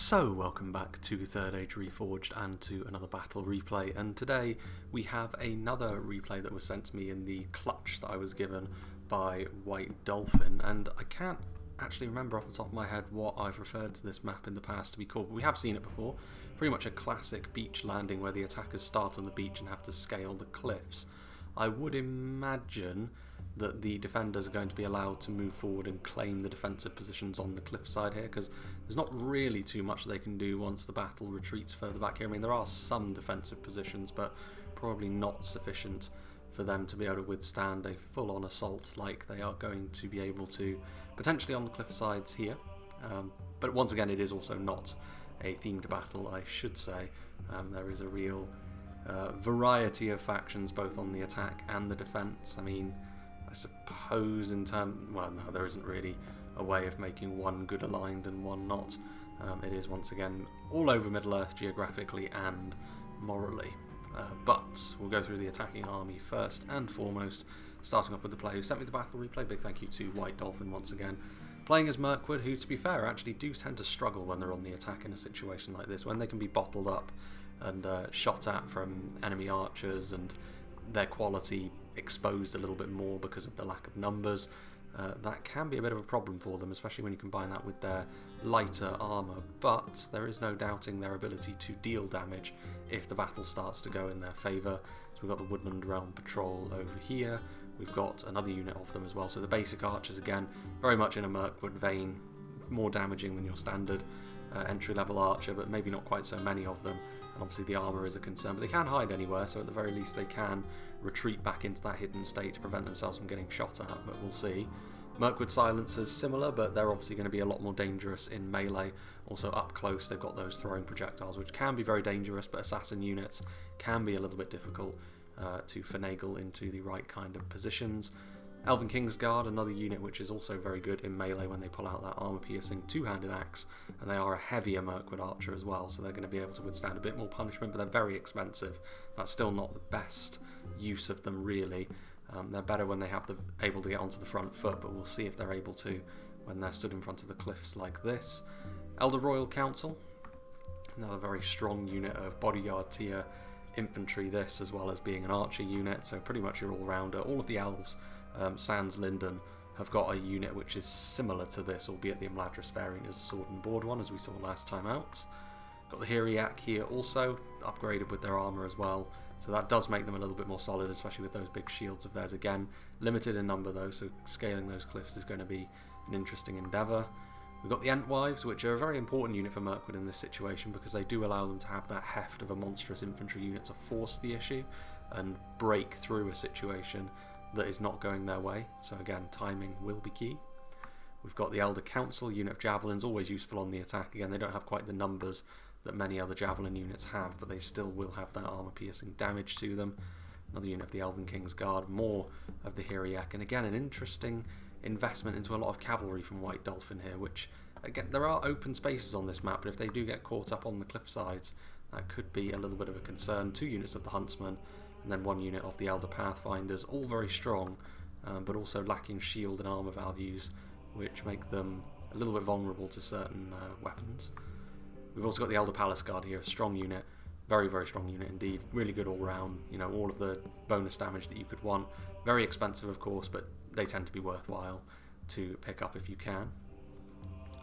So, welcome back to Third Age Reforged and to another battle replay, and today we have another replay that was sent to me in the clutch that I was given by White Dolphin, and I can't actually remember off the top of my head what I've referred to this map in the past to be called, but we have seen it before. Pretty much a classic beach landing where the attackers start on the beach and have to scale the cliffs. I would imagine that the defenders are going to be allowed to move forward and claim the defensive positions on the cliffside here, because there's not really too much they can do once the battle retreats further back here. I mean, there are some defensive positions, but probably not sufficient for them to be able to withstand a full-on assault like they are going to be able to potentially on the cliffsides here. But once again, it is also not a themed battle, I should say. There is a real variety of factions both on the attack and the defense. I mean, I suppose well, no, there isn't really a way of making one good aligned and one not. It is once again all over Middle-earth geographically and morally. But we'll go through the attacking army first and foremost, starting off with the player who sent me the battle replay. Big thank you to White Dolphin once again. Playing as Mirkwood, who to be fair actually do tend to struggle when they're on the attack in a situation like this, when they can be bottled up and shot at from enemy archers and their quality exposed a little bit more because of the lack of numbers. That can be a bit of a problem for them, especially when you combine that with their lighter armour, but there is no doubting their ability to deal damage if the battle starts to go in their favour. So we've got the Woodland Realm Patrol over here, we've got another unit of them as well, so the basic archers again, very much in a Mirkwood vein, more damaging than your standard entry-level archer, but maybe not quite so many of them. And obviously the armour is a concern, but they can hide anywhere, so at the very least they can retreat back into that hidden state to prevent themselves from getting shot at, but we'll see. Mirkwood silencers similar, but they're obviously going to be a lot more dangerous in melee. Also up close they've got those throwing projectiles, which can be very dangerous, but assassin units can be a little bit difficult to finagle into the right kind of positions. Elven Kingsguard, another unit which is also very good in melee when they pull out that armour-piercing two-handed axe, and they are a heavier Mirkwood archer as well, so they're going to be able to withstand a bit more punishment, but they're very expensive. That's still not the best use of them, really. They're better when they have able to get onto the front foot, but we'll see if they're able to when they're stood in front of the cliffs like this. Elder Royal Council, another very strong unit of bodyguard tier infantry, this, as well as being an archer unit, so pretty much your all-rounder. All of the elves, sans Linden, have got a unit which is similar to this, albeit the Imladris variant is a sword and board one, as we saw last time out. Got the Hiriak here also, upgraded with their armour as well, so that does make them a little bit more solid, especially with those big shields of theirs. Again, limited in number though, so scaling those cliffs is going to be an interesting endeavour. We've got the Entwives, which are a very important unit for Mirkwood in this situation because they do allow them to have that heft of a monstrous infantry unit to force the issue and break through a situation that is not going their way. So again, timing will be key. We've got the Elder Council, unit of Javelins, always useful on the attack. Again, they don't have quite the numbers that many other Javelin units have, but they still will have that armour-piercing damage to them. Another unit of the Elven Kingsguard, more of the Hiriak, and again, an interesting investment into a lot of cavalry from White Dolphin here, which, again, there are open spaces on this map, but if they do get caught up on the cliff sides, that could be a little bit of a concern. 2 units of the Huntsman, and then 1 unit of the Elder Pathfinders, all very strong, but also lacking shield and armour values, which make them a little bit vulnerable to certain weapons. We've also got the Elder Palace Guard here, a strong unit, very, very strong unit indeed, really good all round, you know, all of the bonus damage that you could want. Very expensive, of course, but they tend to be worthwhile to pick up if you can.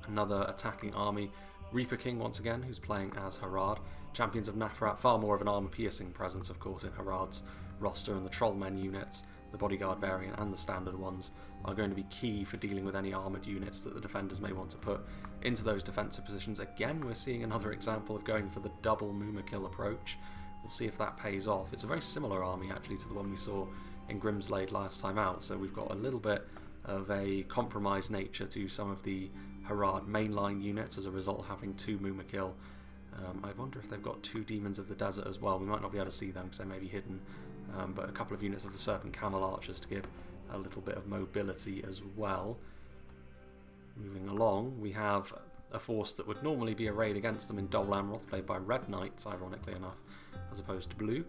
Another attacking army, Reaper King once again, who's playing as Harad. Champions of Nafrat, far more of an armour-piercing presence, of course, in Harad's roster, and the Trollmen units, the Bodyguard variant and the standard ones, are going to be key for dealing with any armoured units that the defenders may want to put into those defensive positions. Again, we're seeing another example of going for the double Muma kill approach. We'll see if that pays off. It's a very similar army, actually, to the one we saw in Grimslade last time out, so we've got a little bit of a compromised nature to some of the Harad mainline units as a result of having 2 Muma kill. I wonder if they've got 2 Demons of the Desert as well. We might not be able to see them because they may be hidden, but a couple of units of the Serpent Camel Archers to give a little bit of mobility as well. Moving along, we have a force that would normally be arrayed against them in Dol Amroth, played by Red Knights, ironically enough, as opposed to blue.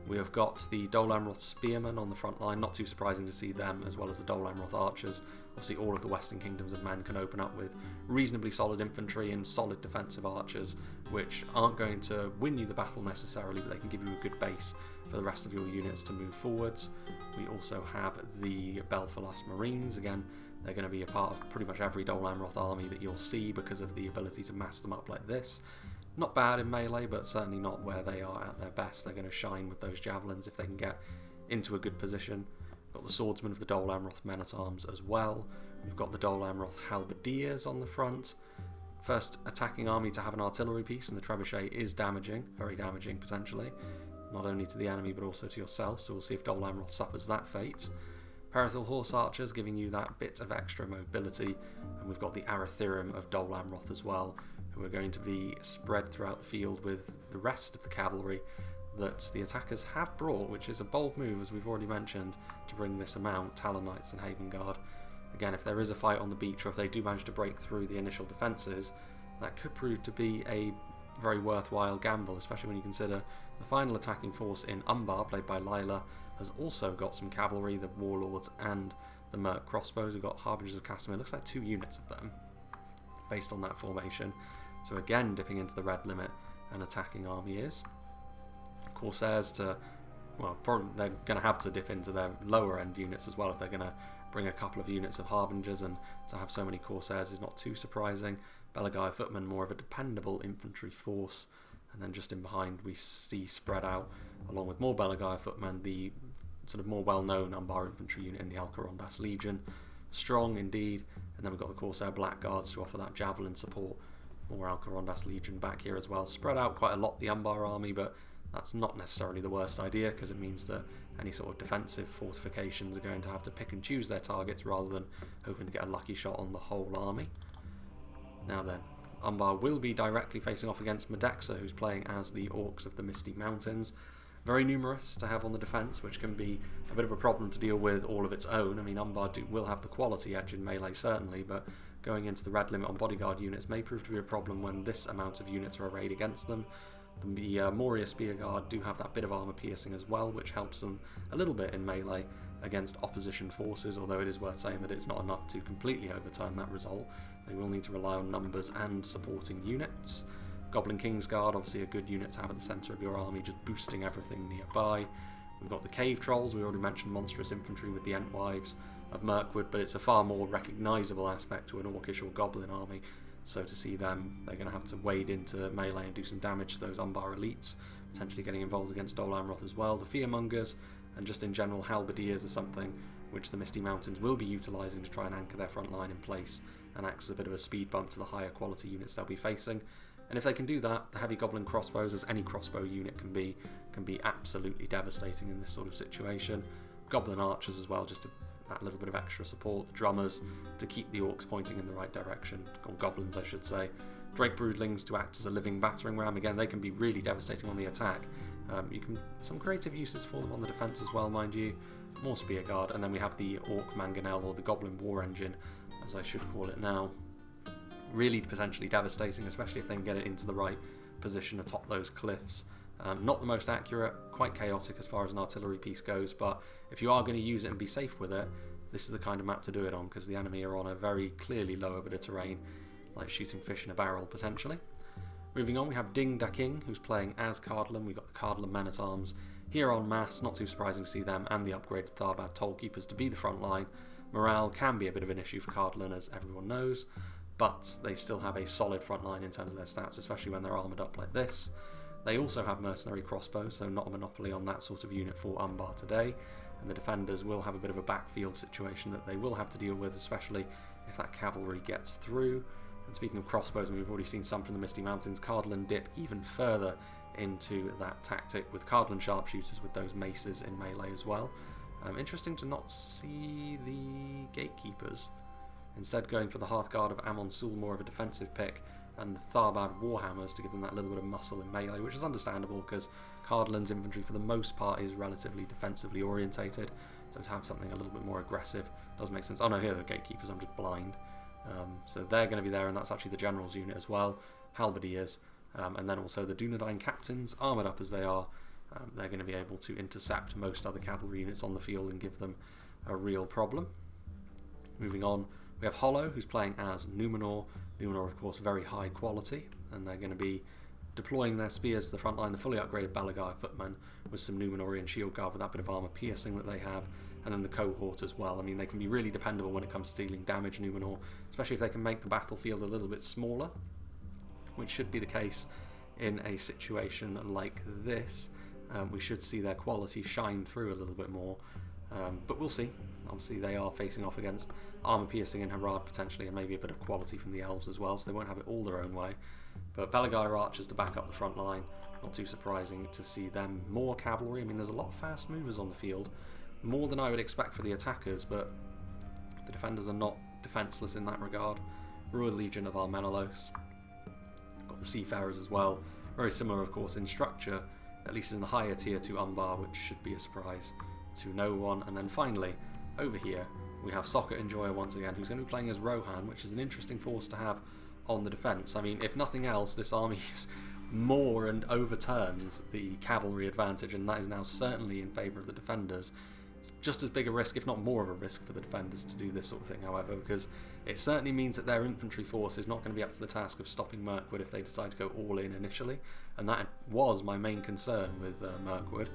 We have got the Dol Amroth Spearmen on the front line, not too surprising to see them, as well as the Dol Amroth Archers obviously all of the Western Kingdoms of Men can open up with reasonably solid infantry and solid defensive archers, which aren't going to win you the battle necessarily, but they can give you a good base for the rest of your units to move forwards. We also have the ANFALAS Marines. Again, they're going to be a part of pretty much every Dol Amroth army that you'll see because of the ability to mass them up like this. Not bad in melee, but certainly not where they are at their best. They're going to shine with those javelins if they can get into a good position. Got the swordsmen of the Dol Amroth men-at-arms as well. We've got the Dol Amroth halberdiers on the front. First attacking army to have an artillery piece, and the trebuchet is damaging, very damaging potentially, not only to the enemy but also to yourself, so we'll see if Dol Amroth suffers that fate. Perithil horse archers giving you that bit of extra mobility, and we've got the Arathirim of Dol Amroth as well, who are going to be spread throughout the field with the rest of the cavalry that the attackers have brought, which is a bold move, as we've already mentioned, to bring this amount, Talon Knights and Haven Guard. Again, if there is a fight on the beach, or if they do manage to break through the initial defences, that could prove to be a very worthwhile gamble, especially when you consider the final attacking force in Umbar, played by Lila, has also got some cavalry, the Warlords and the Merc crossbows. We've got Harbingers of Castamere, looks like 2 units of them, based on that formation. So again, dipping into the red limit, an attacking army is. Corsairs to, well, probably they're going to have to dip into their lower end units as well if they're going to bring a couple of units of Harbingers, and to have so many Corsairs is not too surprising. Belagai footmen, more of a dependable infantry force, and then just in behind we see spread out, along with more Belagai footmen, the sort of more well-known Umbar infantry unit in the Alcarondas Legion. Strong indeed, and then we've got the Corsair Blackguards to offer that javelin support. More Alcarondas Legion back here as well. Spread out quite a lot, the Umbar army, but that's not necessarily the worst idea, because it means that any sort of defensive fortifications are going to have to pick and choose their targets rather than hoping to get a lucky shot on the whole army. Now then, Umbar will be directly facing off against Medexa, who's playing as the Orcs of the Misty Mountains. Very numerous to have on the defence, which can be a bit of a problem to deal with all of its own. I mean, Umbar will have the quality edge in melee certainly, but going into the red limit on bodyguard units may prove to be a problem when this amount of units are arrayed against them. The Moria Spearguard do have that bit of armour piercing as well, which helps them a little bit in melee against opposition forces, although it is worth saying that it's not enough to completely overturn that result. They will need to rely on numbers and supporting units. Goblin Kingsguard, obviously a good unit to have at the centre of your army, just boosting everything nearby. We've got the Cave Trolls, we already mentioned monstrous infantry with the Entwives of Mirkwood, but it's a far more recognisable aspect to an Orcish or Goblin army. So to see them, they're going to have to wade into melee and do some damage to those Umbar elites, potentially getting involved against Dol Amroth as well. The Fearmongers, and just in general Halberdiers, are something which the Misty Mountains will be utilising to try and anchor their front line in place and acts as a bit of a speed bump to the higher quality units they'll be facing. And if they can do that, the heavy Goblin crossbows, as any crossbow unit can be absolutely devastating in this sort of situation. Goblin archers as well, just that little bit of extra support. The drummers to keep the orcs pointing in the right direction, or goblins I should say. Drake broodlings to act as a living battering ram. Again, they can be really devastating on the attack. You can some creative uses for them on the defence as well, mind you. More spear guard, and then we have the orc mangonel, or the goblin war engine, as I should call it now. Really potentially devastating, especially if they can get it into the right position atop those cliffs. Not the most accurate, quite chaotic as far as an artillery piece goes, but if you are going to use it and be safe with it, this is the kind of map to do it on, because the enemy are on a very clearly lower bit of terrain, like shooting fish in a barrel potentially. Moving on, we have Ding Da King, who's playing as Cardolan. We've got the Cardolan men-at-arms here en masse, not too surprising to see them and the upgraded Tharbad Tollkeepers to be the front line. Morale can be a bit of an issue for Cardolan, as everyone knows, but they still have a solid front line in terms of their stats, especially when they're armoured up like this. They also have mercenary crossbows, so not a monopoly on that sort of unit for Umbar today, and the defenders will have a bit of a backfield situation that they will have to deal with, especially if that cavalry gets through. And speaking of crossbows, and we've already seen some from the Misty Mountains, Cardolan dip even further into that tactic with Cardolan sharpshooters with those maces in melee as well. Interesting to not see the gatekeepers, instead going for the Hearthguard of Amon Sul, more of a defensive pick, and the Tharbad Warhammers to give them that little bit of muscle in melee, which is understandable because Cardolan's infantry for the most part is relatively defensively orientated, so to have something a little bit more aggressive does make sense. Oh no, here are the gatekeepers, I'm just blind. So they're going to be there, and that's actually the general's unit as well, Halberdiers, and then also the Dunedain captains, armoured up as they are. They're going to be able to intercept most other cavalry units on the field and give them a real problem. Moving on, we have Hollow, who's playing as Numenor. Numenor, of course, very high quality, and they're going to be deploying their spears to the front line, the fully upgraded Balagai footmen with some Numenorian shield guard with that bit of armour piercing that they have, and then the cohort as well. I mean, they can be really dependable when it comes to dealing damage, Numenor, especially if they can make the battlefield a little bit smaller, which should be the case in a situation like this. We should see their quality shine through a little bit more, but we'll see. Obviously, they are facing off against armour piercing in Harad potentially, and maybe a bit of quality from the elves as well, so they won't have it all their own way. But Balagai archers to back up the front line, not too surprising to see them. More cavalry. I mean, there's a lot of fast movers on the field, more than I would expect for the attackers, but the defenders are not defenceless in that regard. Royal Legion of Armenelos, got the Seafarers as well, very similar of course in structure, at least in the higher tier to Umbar, which should be a surprise to no one. And then finally, over here, we have Soccer Enjoyer once again, who's going to be playing as Rohan, which is an interesting force to have on the defence. I mean, if nothing else, this army is more and overturns the cavalry advantage, and that is now certainly in favour of the defenders. It's just as big a risk, if not more of a risk, for the defenders to do this sort of thing, however, because it certainly means that their infantry force is not going to be up to the task of stopping Mirkwood if they decide to go all in initially, and that was my main concern with Mirkwood.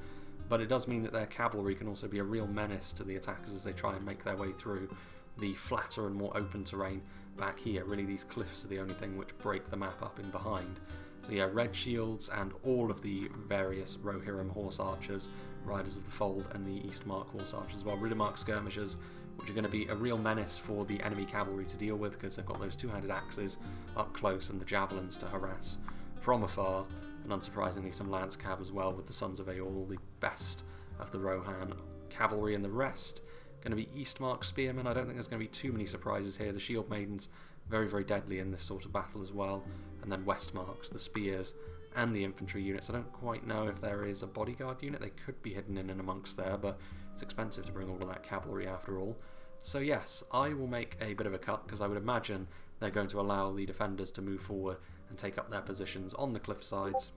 But it does mean that their cavalry can also be a real menace to the attackers as they try and make their way through the flatter and more open terrain back here. Really, these cliffs are the only thing which break the map up in behind. So yeah, red shields and all of the various Rohirrim horse archers, Riders of the Fold, and the Eastmark horse archers as well. Riddermark skirmishers, which are going to be a real menace for the enemy cavalry to deal with, because they've got those two-handed axes up close and the javelins to harass from afar. And unsurprisingly, some lance cav as well with the Sons of Eorl, the best of the Rohan cavalry, and the rest going to be Eastmark spearmen. I don't think there's going to be too many surprises here. The shield maidens, very, very deadly in this sort of battle as well. And then Westmarks, the spears, and the infantry units. I don't quite know if there is a bodyguard unit. They could be hidden in and amongst there, but it's expensive to bring all of that cavalry after all. So yes, I will make a bit of a cut, because I would imagine they're going to allow the defenders to move forward and take up their positions on the cliff sides.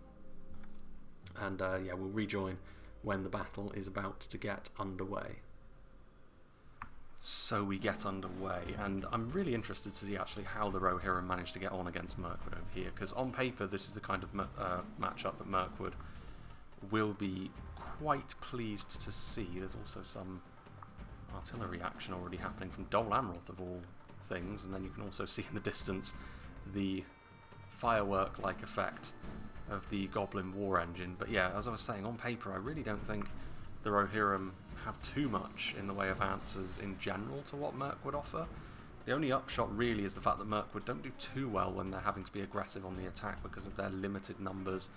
And yeah, we'll rejoin when the battle is about to get underway. So we get underway, and I'm really interested to see actually how the Rohirrim managed to get on against Mirkwood over here, because on paper this is the kind of matchup that Mirkwood will be quite pleased to see. There's also some artillery action already happening from Dol Amroth of all things, and then you can also see in the distance the firework-like effect of the Goblin war engine. But yeah, as I was saying, on paper I really don't think the Rohirrim have too much in the way of answers in general to what Mirkwood offer. The only upshot really is the fact that Mirkwood don't do too well when they're having to be aggressive on the attack because of their limited numbers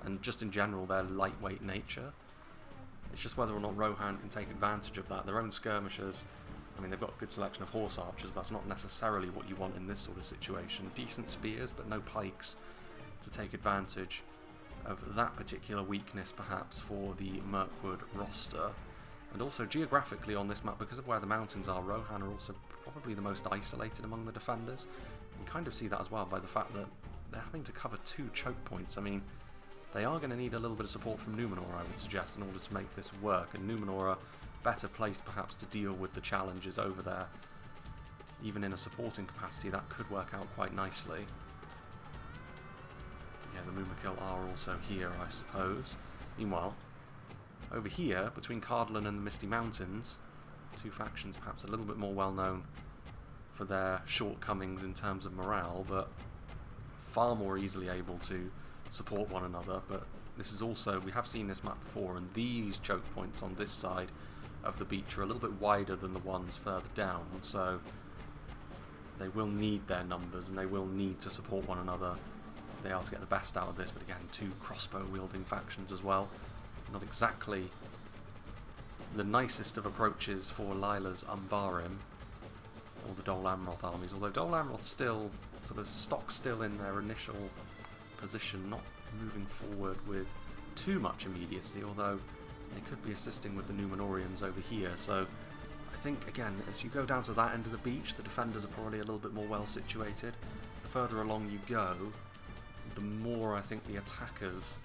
and just in general their lightweight nature. It's just whether or not Rohan can take advantage of that. Their own skirmishers, I mean, they've got a good selection of horse archers, but that's not necessarily what you want in this sort of situation. Decent spears, but no pikes to take advantage of that particular weakness perhaps for the Mirkwood roster. And also geographically on this map, because of where the mountains are, Rohan are also probably the most isolated among the defenders. You can kind of see that as well by the fact that they're having to cover 2 choke points. I mean, they are going to need a little bit of support from Numenor, I would suggest, in order to make this work, and Numenor are better placed perhaps to deal with the challenges over there. Even in a supporting capacity, that could work out quite nicely. Yeah, the Mumakil are also here, I suppose. Meanwhile, over here, between Cardolan and the Misty Mountains, 2 factions perhaps a little bit more well known for their shortcomings in terms of morale, but far more easily able to support one another. But this is also, we have seen this map before, and these choke points on this side of the beach are a little bit wider than the ones further down, so they will need their numbers and they will need to support one another if they are to get the best out of this. But again, 2 crossbow wielding factions as well. Not exactly the nicest of approaches for Lila's Umbarim or the Dol Amroth armies, although Dol Amroth still sort of stock still in their initial position, not moving forward with too much immediacy, although they could be assisting with the Numenorians over here. So I think, again, as you go down to that end of the beach, the defenders are probably a little bit more well situated. The further along you go, the more I think the attackers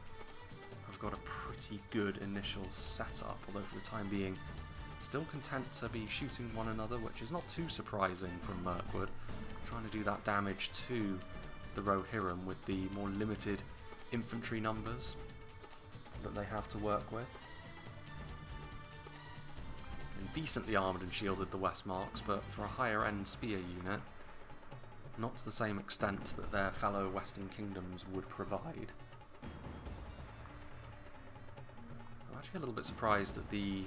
have got a pretty good initial setup, although for the time being still content to be shooting one another, which is not too surprising from Mirkwood, trying to do that damage to the Rohirrim with the more limited infantry numbers that they have to work with. And decently armoured and shielded, the Westmarks, but for a higher end spear unit, not to the same extent that their fellow Western Kingdoms would provide. I'm actually a little bit surprised at the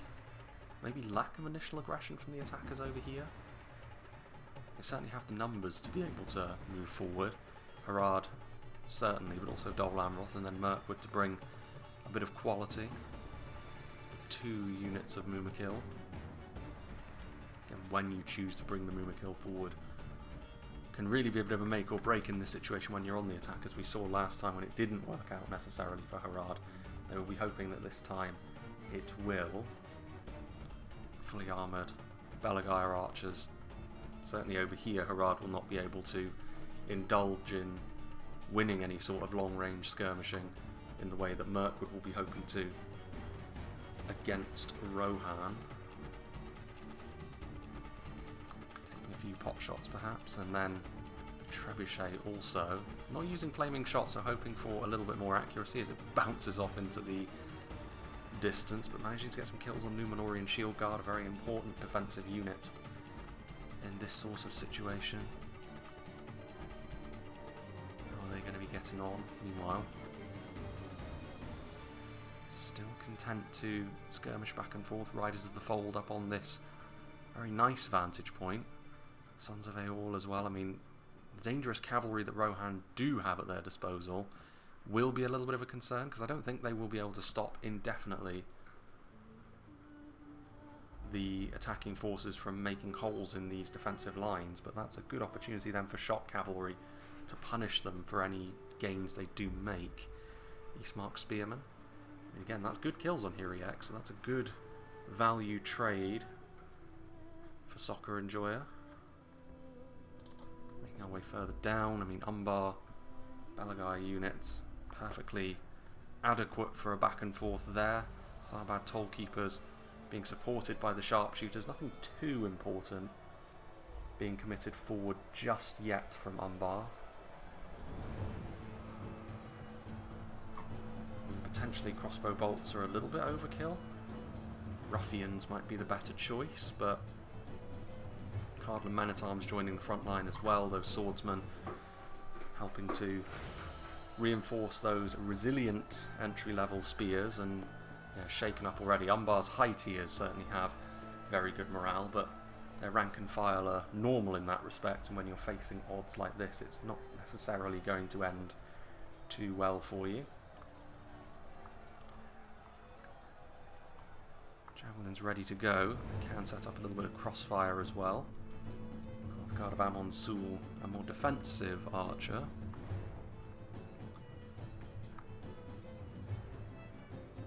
maybe lack of initial aggression from the attackers over here. They certainly have the numbers to be able to move forward. Harad, certainly, but also Dol Amroth, and then Mirkwood to bring a bit of quality. 2 units of Mumakil. Again, when you choose to bring the Mumakil forward, can really be a bit of a make or break in this situation when you're on the attack, as we saw last time when it didn't work out necessarily for Harad. They will be hoping that this time it will. Fully armoured Belagair archers. Certainly over here, Harad will not be able to indulge in winning any sort of long-range skirmishing in the way that Mirkwood will be hoping to against Rohan. Taking a few pot shots perhaps, and then Trebuchet also. Not using flaming shots, so hoping for a little bit more accuracy as it bounces off into the distance, but managing to get some kills on Numenorian Shield Guard, a very important defensive unit in this sort of situation. How are they going to be getting on? Meanwhile, still content to skirmish back and forth. Riders of the Fold up on this very nice vantage point. Sons of Eorl as well. I mean, the dangerous cavalry that Rohan do have at their disposal will be a little bit of a concern, because I don't think they will be able to stop indefinitely the attacking forces from making holes in these defensive lines, but that's a good opportunity then for shock cavalry to punish them for any gains they do make. Eastmark Spearmen. And again, that's good kills on Hiriek, so that's a good value trade for Soccer and Joya. Making our way further down, I mean, Umbar, Belagair units, perfectly adequate for a back and forth there. Tharbad Tollkeepers being supported by the sharpshooters, nothing too important being committed forward just yet from Umbar. Potentially crossbow bolts are a little bit overkill. Ruffians might be the better choice, but Cardolan men-at-arms joining the front line as well, those swordsmen helping to reinforce those resilient entry-level spears, and shaken up already. Umbar's high tiers certainly have very good morale, but their rank and file are normal in that respect, and when you're facing odds like this, it's not necessarily going to end too well for you. Javelin's ready to go. They can set up a little bit of crossfire as well. Northguard of Amon Sul, a more defensive archer.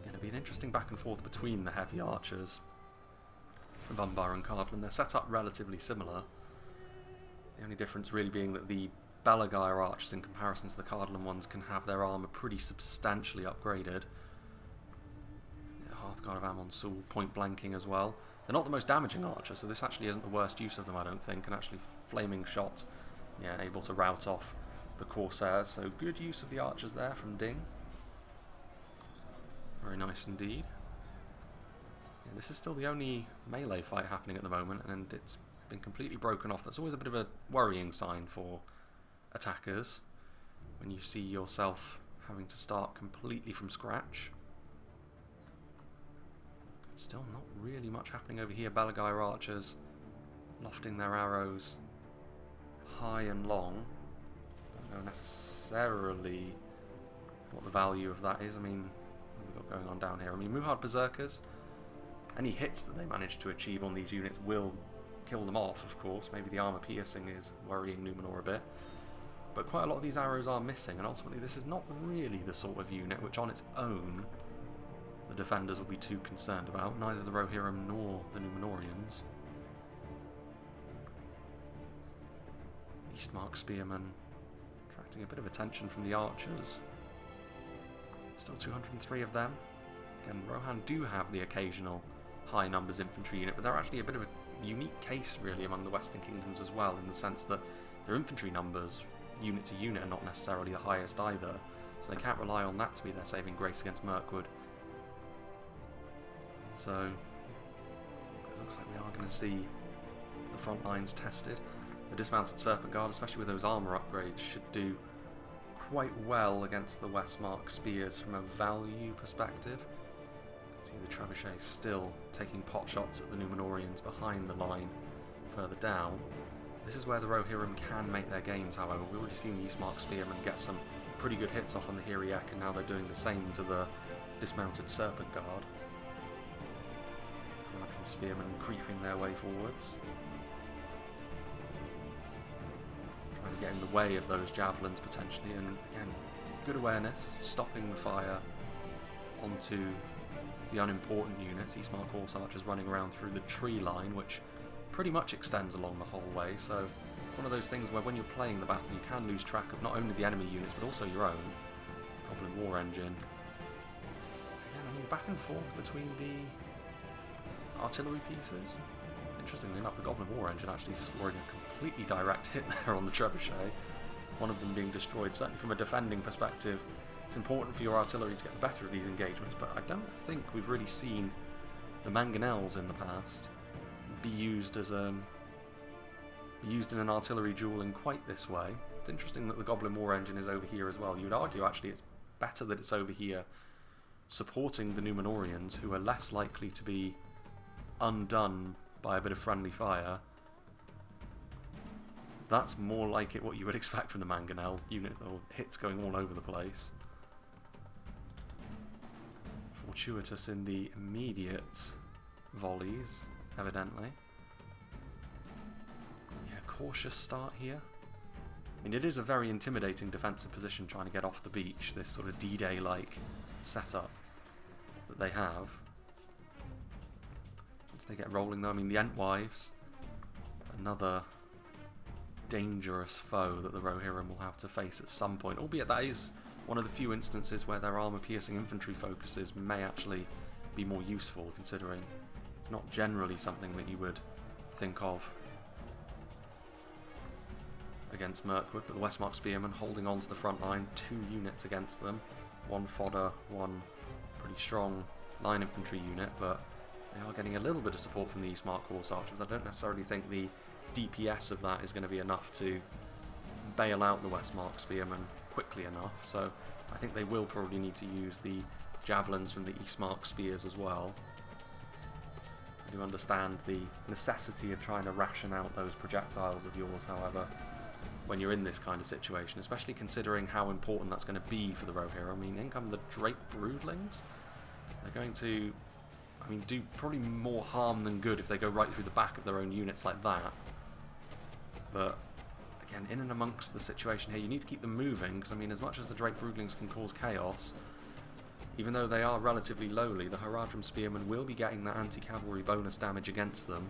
Going to be an interesting back and forth between the heavy archers of Umbar and Cardolan. They're set up relatively similar. The only difference really being that the Belagair archers, in comparison to the Cardolan ones, can have their armour pretty substantially upgraded. Hearthguard of Amon Sul point blanking as well. They're not the most damaging archers, so this actually isn't the worst use of them, I don't think, and actually flaming shot, able to rout off the Corsairs, so good use of the archers there from Ding. Very nice indeed. This is still the only melee fight happening at the moment, and it's been completely broken off. That's always a bit of a worrying sign for attackers, when you see yourself having to start completely from scratch. Still not really much happening over here. Belagair archers lofting their arrows high and long. I don't know necessarily what the value of that is. I mean, what have we got going on down here? I mean, Muhard Berserkers, any hits that they manage to achieve on these units will kill them off, of course. Maybe the armour piercing is worrying Numenor a bit. But quite a lot of these arrows are missing, and ultimately this is not really the sort of unit which on its own the defenders will be too concerned about, neither the Rohirrim nor the Numenorians. Eastmark Spearmen attracting a bit of attention from the archers. Still 203 of them. Again, Rohan do have the occasional high numbers infantry unit, but they're actually a bit of a unique case really among the Western Kingdoms as well, in the sense that their infantry numbers, unit to unit, are not necessarily the highest either, so they can't rely on that to be their saving grace against Mirkwood. So it looks like we are going to see the front lines tested. The dismounted Serpent Guard, especially with those armour upgrades, should do quite well against the Westmark spears from a value perspective. You can see the trebuchet still taking pot shots at the Numenorians behind the line further down. This is where the Rohirrim can make their gains, however. We've already seen the Eastmark spearmen get some pretty good hits off on the Hiriek, and now they're doing the same to the dismounted Serpent Guard. Harad spearmen creeping their way forwards, trying to get in the way of those javelins potentially, and again, good awareness, stopping the fire onto the unimportant units. Eastmark Horse Archers running around through the tree line, which pretty much extends along the whole way, so one of those things where when you're playing the battle you can lose track of not only the enemy units but also your own. Goblin War Engine. Again, I mean, back and forth between the artillery pieces. Interestingly enough, the Goblin War Engine actually scoring a completely direct hit there on the trebuchet. One of them being destroyed. Certainly from a defending perspective, it's important for your artillery to get the better of these engagements, but I don't think we've really seen the mangonels in the past be used as used in an artillery duel in quite this way. It's interesting that the Goblin War Engine is over here as well. You would argue actually it's better that it's over here supporting the Numenorians, who are less likely to be undone by a bit of friendly fire. That's more like it what you would expect from the mangonel unit, or hits going all over the place. Fortuitous in the immediate volleys, evidently. Yeah, cautious start here. I mean, it is a very intimidating defensive position trying to get off the beach, this sort of D-Day-like setup that they have. Once they get rolling though, I mean, the Entwives, another dangerous foe that the Rohirrim will have to face at some point, albeit that is one of the few instances where their armour-piercing infantry focuses may actually be more useful, considering it's not generally something that you would think of against Mirkwood, but the Westmark Spearmen holding on to the front line, 2 units against them, 1 fodder, 1 pretty strong line infantry unit, but they are getting a little bit of support from the Eastmark Horse Archers. I don't necessarily think the DPS of that is going to be enough to bail out the Westmark Spearmen quickly enough, so I think they will probably need to use the javelins from the Eastmark Spears as well. I do understand the necessity of trying to ration out those projectiles of yours, however, when you're in this kind of situation, especially considering how important that's going to be for the Rohirrim. I mean, in come the Drake Broodlings. They're going to, I mean, do probably more harm than good if they go right through the back of their own units like that. But again, in and amongst the situation here, you need to keep them moving, because I mean, as much as the Drake Broodlings can cause chaos, even though they are relatively lowly, the Haradrim Spearmen will be getting that anti-cavalry bonus damage against them.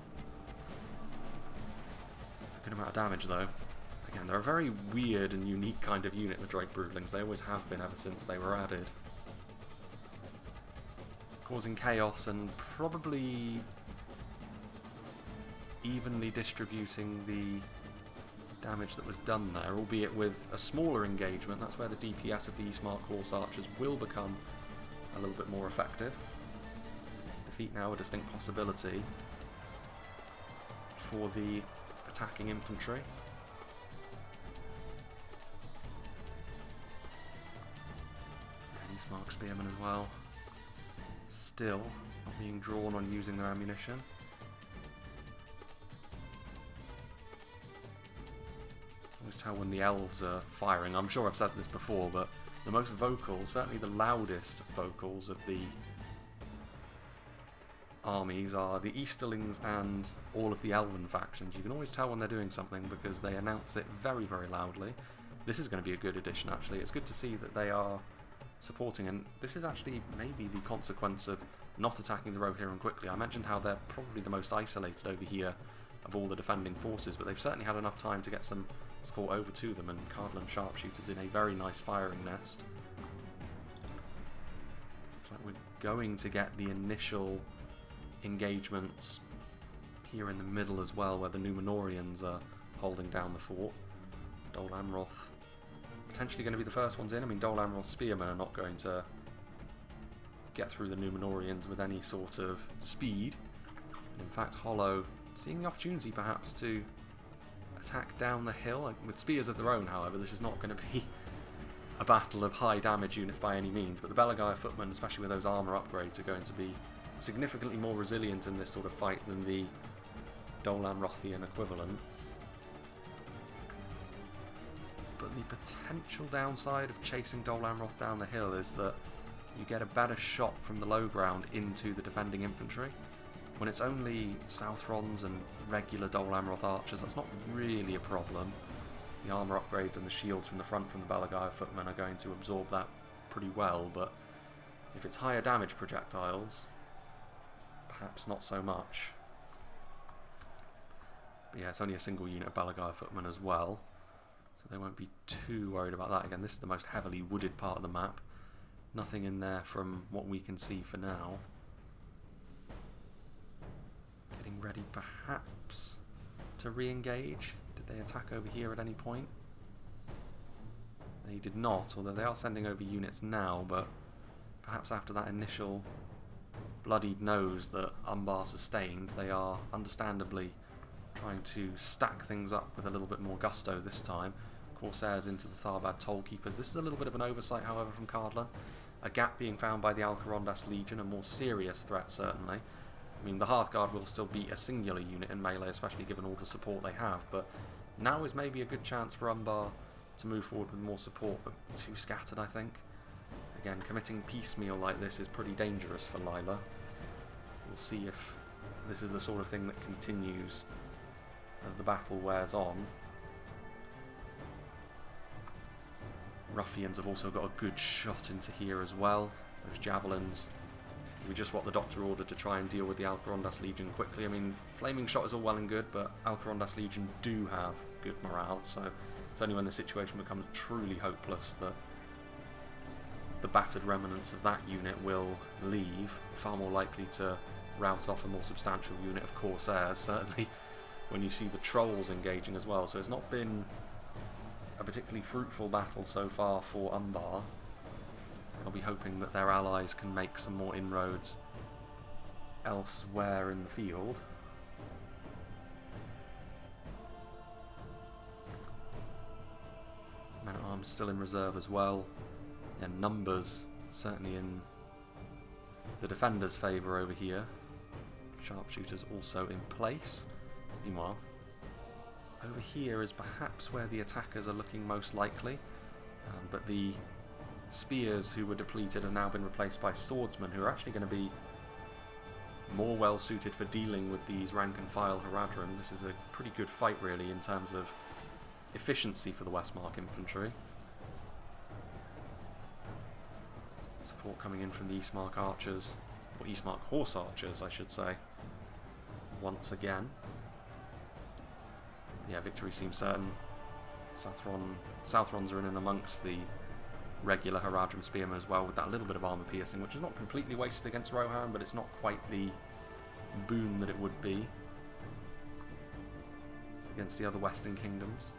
It's a good amount of damage though. Again, they're a very weird and unique kind of unit, the Drake Broodlings. They always have been ever since they were added. Causing chaos and probably evenly distributing the damage that was done there, albeit with a smaller engagement. That's where the DPS of the Eastmark Horse Archers will become a little bit more effective. Defeat now a distinct possibility for the attacking infantry. And Eastmark Spearmen as well, still not being drawn on using their ammunition. Always tell when the elves are firing. I'm sure I've said this before, but the most vocal, certainly the loudest vocals of the armies are the Easterlings and all of the Elven factions. You can always tell when they're doing something because they announce it very, very loudly. This is going to be a good addition, actually. It's good to see that they are supporting, and this is actually maybe the consequence of not attacking the Rohirrim quickly. I mentioned how they're probably the most isolated over here of all the defending forces, but they've certainly had enough time to get some support over to them, and Cardolan sharpshooters in a very nice firing nest. Looks like we're going to get the initial engagements here in the middle as well, where the Numenorians are holding down the fort. Dol Amroth potentially going to be the first ones in. I mean, Dol Amroth's spearmen are not going to get through the Numenorians with any sort of speed. And in fact, Hollow seeing the opportunity perhaps to attack down the hill with spears of their own. However, this is not going to be a battle of high damage units by any means, but the Belagaya footmen, especially with those armour upgrades, are going to be significantly more resilient in this sort of fight than the Dol Amrothian equivalent. But the potential downside of chasing Dol Amroth down the hill is that you get a better shot from the low ground into the defending infantry. When it's only Southrons and regular Dol Amroth archers, that's not really a problem. The armour upgrades and the shields from the front from the Belagaya footmen are going to absorb that pretty well, but if it's higher damage projectiles, perhaps not so much. But yeah, it's only a single unit of Belagaya footmen as well, so they won't be too worried about that. Again, this is the most heavily wooded part of the map. Nothing in there from what we can see for now. Getting ready perhaps to re-engage. Did they attack over here at any point? They did not, although they are sending over units now, but perhaps after that initial bloodied nose that Umbar sustained, they are understandably trying to stack things up with a little bit more gusto this time. Corsairs into the Tharbad Tollkeepers. This is a little bit of an oversight, however, from Cardolan. A gap being found by the Alcarondas Legion, a more serious threat certainly. I mean, the Hearthguard will still beat a singular unit in melee, especially given all the support they have, but now is maybe a good chance for Umbar to move forward with more support, but too scattered, I think. Again, committing piecemeal like this is pretty dangerous for Lila. We'll see if this is the sort of thing that continues as the battle wears on. Ruffians have also got a good shot into here as well. Those javelins were just what the Doctor ordered to try and deal with the Alcarondas Legion quickly. I mean, flaming shot is all well and good, but Alcarondas Legion do have good morale, so it's only when the situation becomes truly hopeless that the battered remnants of that unit will leave. Far more likely to rout off a more substantial unit of Corsairs, certainly when you see the trolls engaging as well. So it's not been a particularly fruitful battle so far for Umbar. I'll be hoping that their allies can make some more inroads elsewhere in the field. Men-at-arms still in reserve as well, and numbers certainly in the defenders' favour over here. Sharpshooters also in place. Meanwhile, over here is perhaps where the attackers are looking most likely, but the spears who were depleted have now been replaced by swordsmen who are actually going to be more well suited for dealing with these rank and file Haradrim. This is a pretty good fight really in terms of efficiency for the Westmark infantry. Support coming in from the Eastmark archers, or Eastmark horse archers I should say, once again. Yeah, victory seems certain. Southrons are in and amongst the regular Haradrim spearmen as well, with that little bit of armour piercing, which is not completely wasted against Rohan, but it's not quite the boon that it would be against the other Western kingdoms.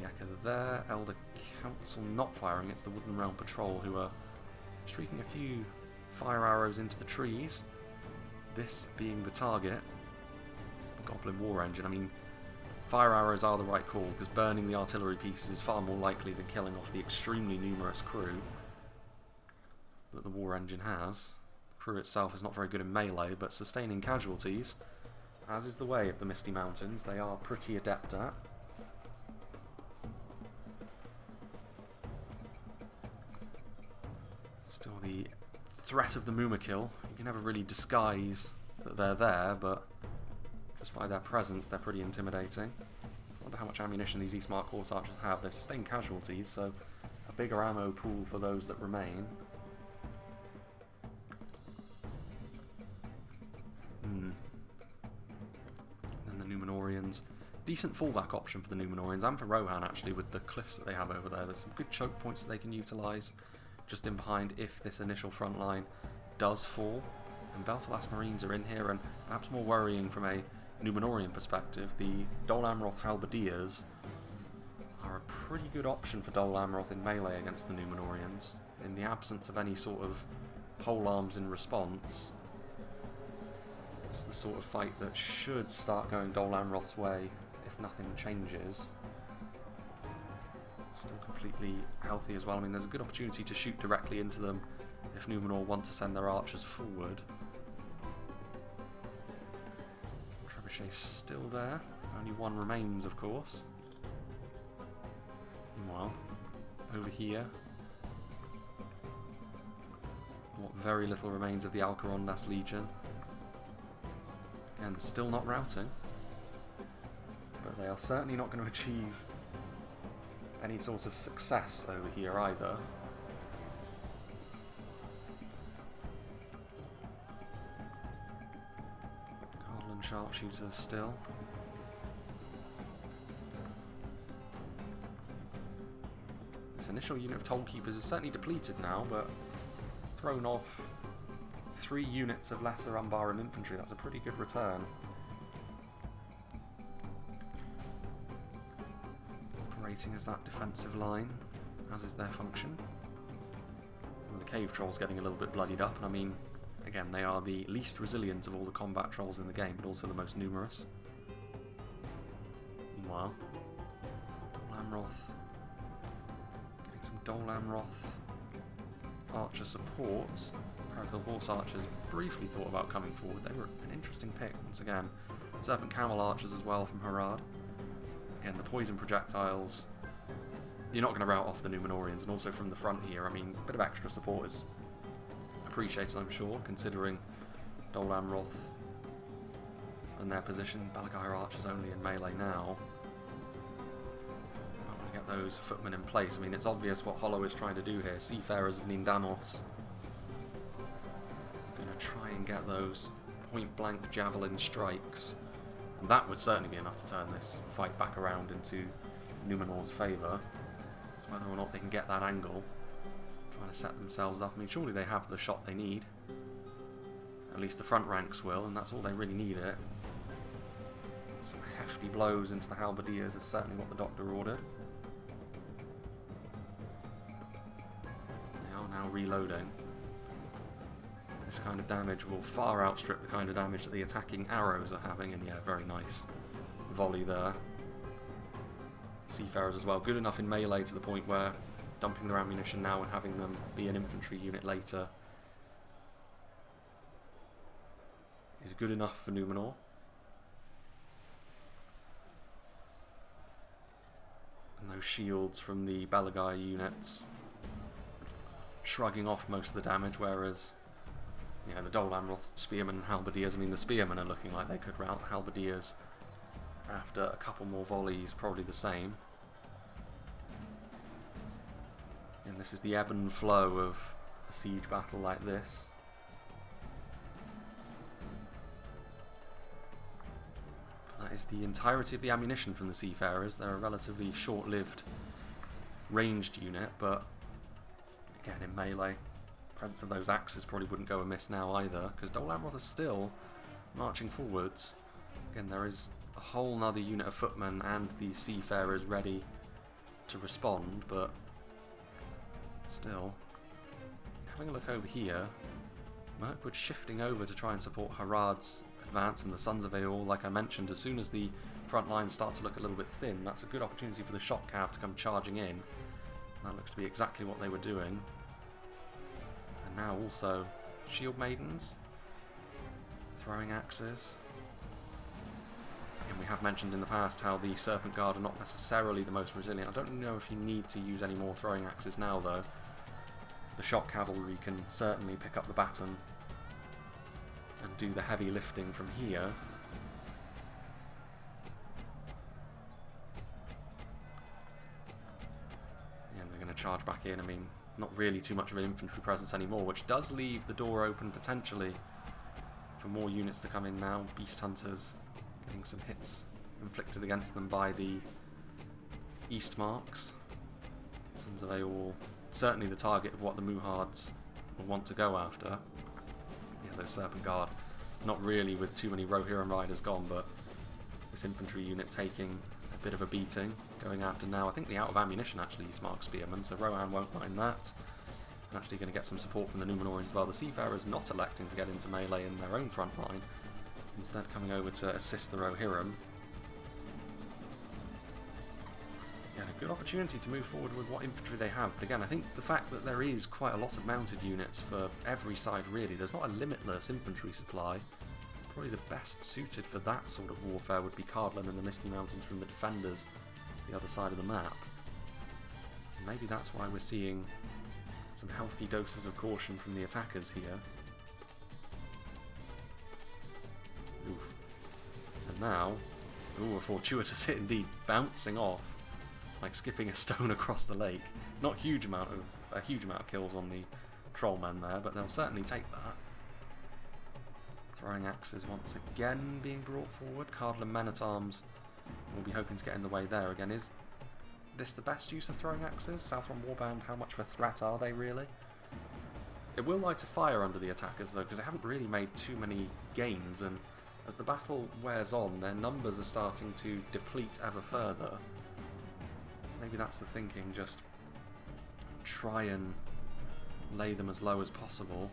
Echo there, Elder Council not firing, it's the Wooden Realm Patrol who are streaking a few fire arrows into the trees. This being the target, the Goblin War Engine. I mean, fire arrows are the right call, because burning the artillery pieces is far more likely than killing off the extremely numerous crew that the War Engine has. The crew itself is not very good in melee, but sustaining casualties, as is the way of the Misty Mountains, they are pretty adept at. Still the threat of the Mumakil. You can never really disguise that they're there, but just by their presence they're pretty intimidating. I wonder how much ammunition these Eastmark horse archers have. They've sustained casualties, so a bigger ammo pool for those that remain. Then the Numenorians. Decent fallback option for the Numenorians, and for Rohan actually, with the cliffs that they have over there. There's some good choke points that they can utilise just in behind if this initial front line does fall, and Belfalas Marines are in here, and perhaps more worrying from a Numenorian perspective, the Dol Amroth Halberdiers are a pretty good option for Dol Amroth in melee against the Numenorians. In the absence of any sort of polearms in response, it's the sort of fight that should start going Dol Amroth's way if nothing changes. Still completely healthy as well. I mean, there's a good opportunity to shoot directly into them if Numenor want to send their archers forward. Trebuchet's still there. Only one remains, of course. Meanwhile, over here, what very little remains of the Alcarondas Legion. Again, still not routing, but they are certainly not going to achieve any sort of success over here either. Cardolan sharpshooters still. This initial unit of Tollkeepers is certainly depleted now, but thrown off 3 units of lesser Umbaran infantry. That's a pretty good return. Operating as that defensive line, as is their function. Some of the cave trolls getting a little bit bloodied up, and I mean, again, they are the least resilient of all the combat trolls in the game, but also the most numerous. Meanwhile, Dol Amroth getting some Dol Amroth archer support. Parathil Horse Archers briefly thought about coming forward. They were an interesting pick once again. Serpent Camel Archers as well from Harad. Again, the poison projectiles. You're not going to rout off the Numenorians, and also from the front here, I mean, a bit of extra support is appreciated, I'm sure, considering Dol Amroth and their position. Balagyr Archers only in melee now. I want to get those footmen in place. I mean, it's obvious what Hollow is trying to do here. Seafarers of Nindamos. Try and get those point-blank javelin strikes, and that would certainly be enough to turn this fight back around into Numenor's favour. It's whether or not they can get that angle, trying to set themselves up. I mean, surely they have the shot they need. At least the front ranks will, and that's all they really need it. Some hefty blows into the Halberdiers is certainly what the Doctor ordered. They are now reloading. This kind of damage will far outstrip the kind of damage that the attacking arrows are having, and yeah, very nice volley there. Seafarers as well, good enough in melee to the point where dumping their ammunition now and having them be an infantry unit later is good enough for Numenor. And those shields from the Balagyr units shrugging off most of the damage, whereas yeah, the Dol Amroth Spearmen and Halberdiers, I mean, the Spearmen are looking like they could rout the Halberdiers after a couple more volleys, probably the same. And this is the ebb and flow of a siege battle like this. That is the entirety of the ammunition from the Seafarers. They're a relatively short-lived ranged unit, but again, in melee, presence of those axes probably wouldn't go amiss now either, because Dol Amroth is still marching forwards. Again, there is a whole nother unit of footmen and the Seafarers ready to respond, but still, having a look over here, Mirkwood shifting over to try and support Harad's advance, and the Sons of Eorl, like I mentioned, as soon as the front lines start to look a little bit thin, that's a good opportunity for the shock cav to come charging in. That looks to be exactly what they were doing. And now also Shield Maidens throwing axes. And we have mentioned in the past how the Serpent Guard are not necessarily the most resilient. I don't know if you need to use any more throwing axes now though. The shock cavalry can certainly pick up the baton and do the heavy lifting from here. Yeah, and they're going to charge back in. I mean, not really too much of an infantry presence anymore, which does leave the door open potentially for more units to come in now. Beast Hunters getting some hits inflicted against them by the East Marks. Sons of Eorl, certainly the target of what the Muhards will want to go after. this Serpent Guard. Not really with too many Rohirrim riders gone, but this infantry unit taking a bit of a beating, going after now. I think the out of ammunition actually, Smart Spearmen, so Rohan won't mind that. And actually going to get some support from the Numenorians as well. The Seafarers not electing to get into melee in their own front line, instead coming over to assist the Rohirrim. Yeah, a good opportunity to move forward with what infantry they have, but again, I think the fact that there is quite a lot of mounted units for every side really, there's not a limitless infantry supply. Probably the best suited for that sort of warfare would be Cardolan and the Misty Mountains from the defenders, the other side of the map. Maybe that's why we're seeing some healthy doses of caution from the attackers here. Oof. And now, ooh, a fortuitous hit indeed, bouncing off, like skipping a stone across the lake. Not a huge amount of kills on the trollmen there, but they'll certainly take that. Throwing axes once again being brought forward. Cardolan men-at-arms will be hoping to get in the way there again. Is this the best use of throwing axes? Southron Warband, how much of a threat are they really? It will light a fire under the attackers though, because they haven't really made too many gains, and as the battle wears on, their numbers are starting to deplete ever further. Maybe that's the thinking, just try and lay them as low as possible.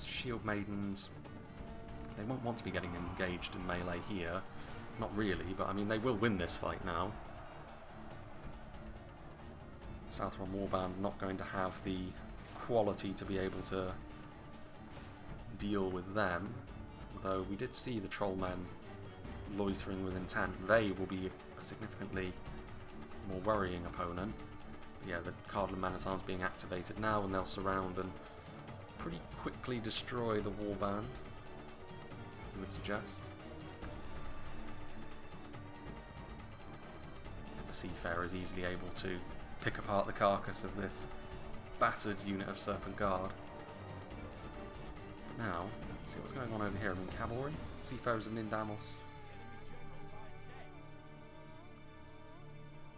Shield Maidens, they won't want to be getting engaged in melee here. Not really, but I mean they will win this fight now. Southron Warband not going to have the quality to be able to deal with them. Although we did see the Trollmen loitering with intent. They will be a significantly more worrying opponent. But yeah, the Cardolan men-at-arms being activated now, and they'll surround and pretty quickly destroy the warband, you would suggest. And the Seafarer is easily able to pick apart the carcass of this battered unit of Serpent Guard. But now, let's see what's going on over here. I mean, cavalry, Seafarers of Nindamos.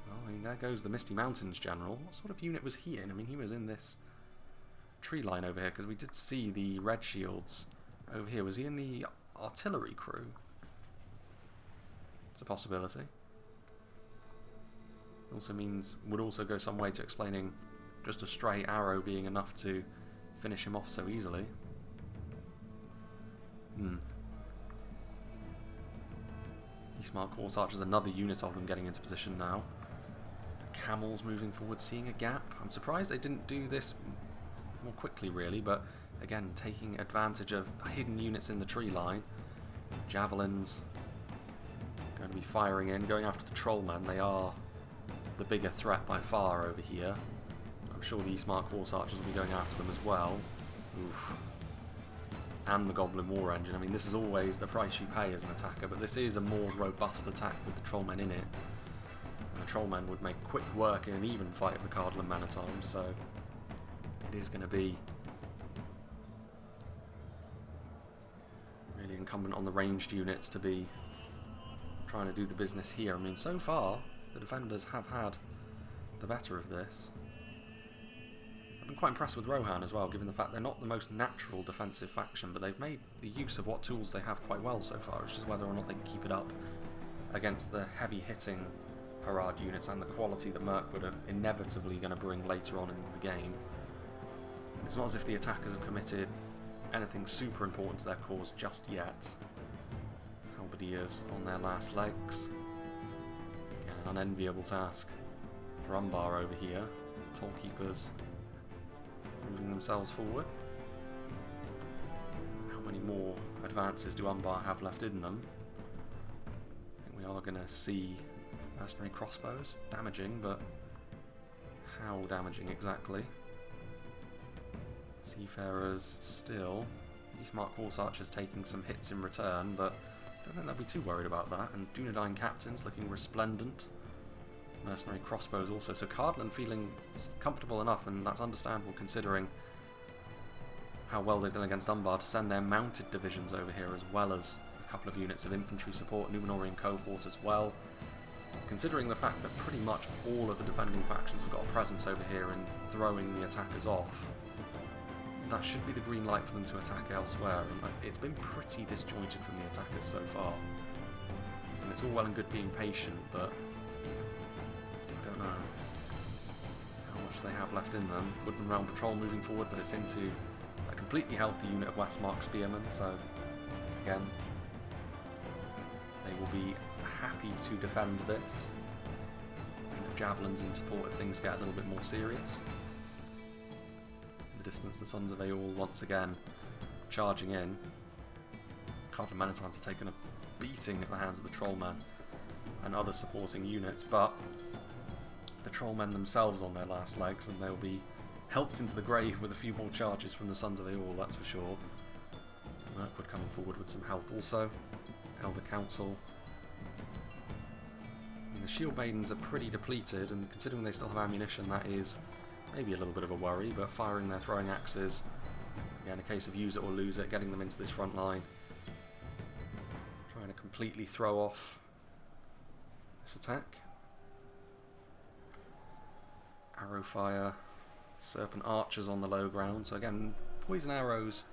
Well, I mean, there goes the Misty Mountains General. What sort of unit was he in? I mean, he was in this tree line over here, because we did see the red shields over here. Was he in the artillery crew? It's a possibility. Also means, would also go some way to explaining just a stray arrow being enough to finish him off so easily. Eastmark Horse Archers, another unit of them getting into position now. Camels moving forward, seeing a gap. I'm surprised they didn't do this more quickly really, but again taking advantage of hidden units in the tree line. Javelins going to be firing in, going after the Trollmen. They are the bigger threat by far over here. I'm sure the Eastmark Horse Archers will be going after them as well. Oof. And the Goblin War Engine. I mean, this is always the price you pay as an attacker, but this is a more robust attack with the Trollmen in it. And the Trollmen would make quick work in an even fight of the Cardolan men-at-arms, so it is going to be really incumbent on the ranged units to be trying to do the business here. I mean, so far, the defenders have had the better of this. I've been quite impressed with Rohan as well, given the fact they're not the most natural defensive faction, but they've made the use of what tools they have quite well so far. It's just whether or not they can keep it up against the heavy-hitting Harad units and the quality that Mirkwood are inevitably going to bring later on in the game. It's not as if the attackers have committed anything super important to their cause just yet. Halberdiers on their last legs. Again, an unenviable task for Umbar over here. Tollkeepers moving themselves forward. How many more advances do Umbar have left in them? I think we are going to see mercenary crossbows damaging, but how damaging exactly? Seafarers still. Eastmark Horse Archers taking some hits in return, but I don't think they'll be too worried about that. And Dunedain Captains looking resplendent. Mercenary crossbows also. So Cardolan feeling comfortable enough, and that's understandable considering how well they've done against Umbar, to send their mounted divisions over here as well as a couple of units of infantry support, Numenorian cohort as well. Considering the fact that pretty much all of the defending factions have got a presence over here and throwing the attackers off, that should be the green light for them to attack elsewhere. And it's been pretty disjointed from the attackers so far. And it's all well and good being patient, but I don't know how much they have left in them. Woodland Realm Patrol moving forward, but it's into a completely healthy unit of Westmark Spearmen, so again, they will be happy to defend this. Javelins in support if things get a little bit more serious. In the distance, the Sons of Aeol once again charging in. Cardolan Menatons have taken a beating at the hands of the Trollmen and other supporting units, but the Trollmen themselves on their last legs, and they'll be helped into the grave with a few more charges from the Sons of Aeol, that's for sure. Mirkwood coming forward with some help also. Elder Council. The Shield Maidens are pretty depleted, and considering they still have ammunition, that is maybe a little bit of a worry, but firing their throwing axes, again, a case of use it or lose it, getting them into this front line. Trying to completely throw off this attack. Arrow fire, Serpent Archers on the low ground, so again, poison arrows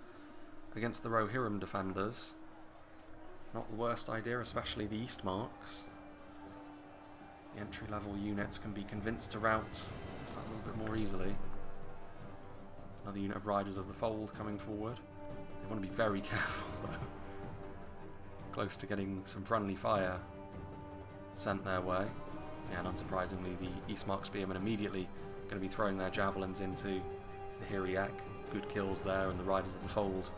against the Rohirrim defenders. Not the worst idea, especially the East Marks. The entry-level units can be convinced to rout just that a little bit more easily. Another unit of Riders of the Fold coming forward. They want to be very careful though. Close to getting some friendly fire sent their way. And unsurprisingly, the Eastmark Spearmen immediately going to be throwing their javelins into the Hiriak. Good kills there, and the Riders of the Fold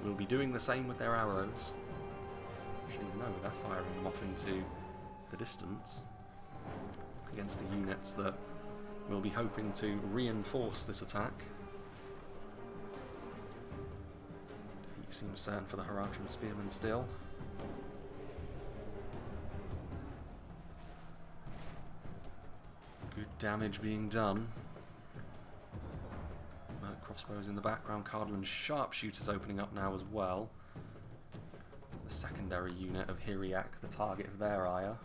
will be doing the same with their arrows. Actually, no, they're firing them off into the distance against the units that will be hoping to reinforce this attack. Defeat seems certain for the Haradrim Spearmen still. Good damage being done. Merc crossbows in the background, Cardolan sharpshooters opening up now as well. The secondary unit of Hiriak, the target of their ire.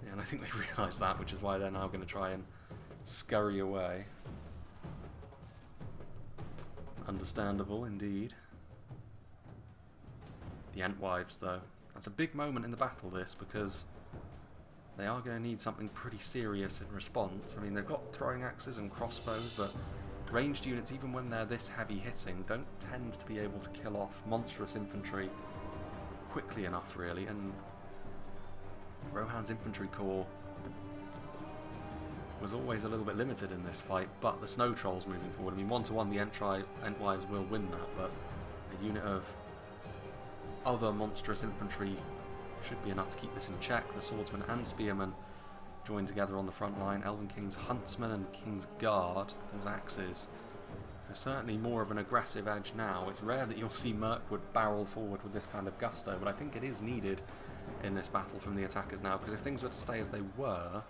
Yeah, and I think they realise that, which is why they're now going to try and scurry away. Understandable, indeed. The Entwives, though. That's a big moment in the battle, this, because they are going to need something pretty serious in response. I mean, they've got throwing axes and crossbows, but ranged units, even when they're this heavy hitting, don't tend to be able to kill off monstrous infantry quickly enough, really, and Rohan's infantry corps was always a little bit limited in this fight, but the Snow Trolls moving forward, I mean, 1-to-1 the Entwives will win that, but a unit of other monstrous infantry should be enough to keep this in check. The Swordsmen and Spearmen join together on the front line. Elven King's Huntsmen and King's Guard, those axes. So certainly more of an aggressive edge now. It's rare that you'll see Mirkwood barrel forward with this kind of gusto, but I think it is needed in this battle from the attackers now, because if things were to stay as they were,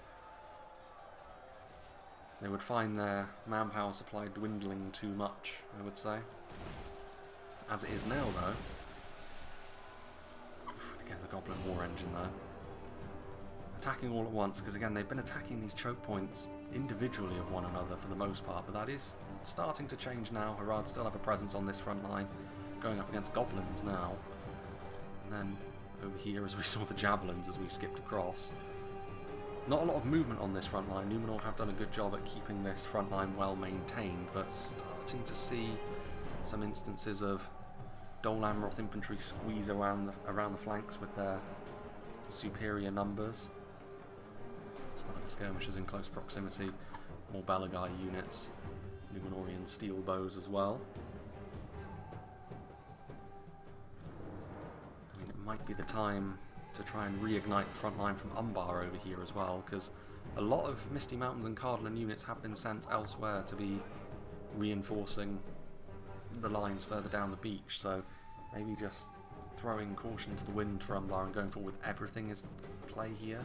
they would find their manpower supply dwindling too much, I would say. As it is now, though. Again, the Goblin War Engine, though. Attacking all at once, because again, they've been attacking these choke points individually of one another for the most part, but that is starting to change now. Harad still have a presence on this front line, going up against Goblins now. And then over here, as we saw the Javelins as we skipped across. Not a lot of movement on this front line. Numenor have done a good job at keeping this front line well maintained, but starting to see some instances of Dol Amroth infantry squeeze around the flanks with their superior numbers. Sniper skirmishers in close proximity, more Balagai units, Numenorian steel bows as well. I mean, it might be the time to try and reignite the front line from Umbar over here as well, because a lot of Misty Mountains and Cardolan units have been sent elsewhere to be reinforcing the lines further down the beach, so maybe just throwing caution to the wind for Umbar and going forward with everything is the play here.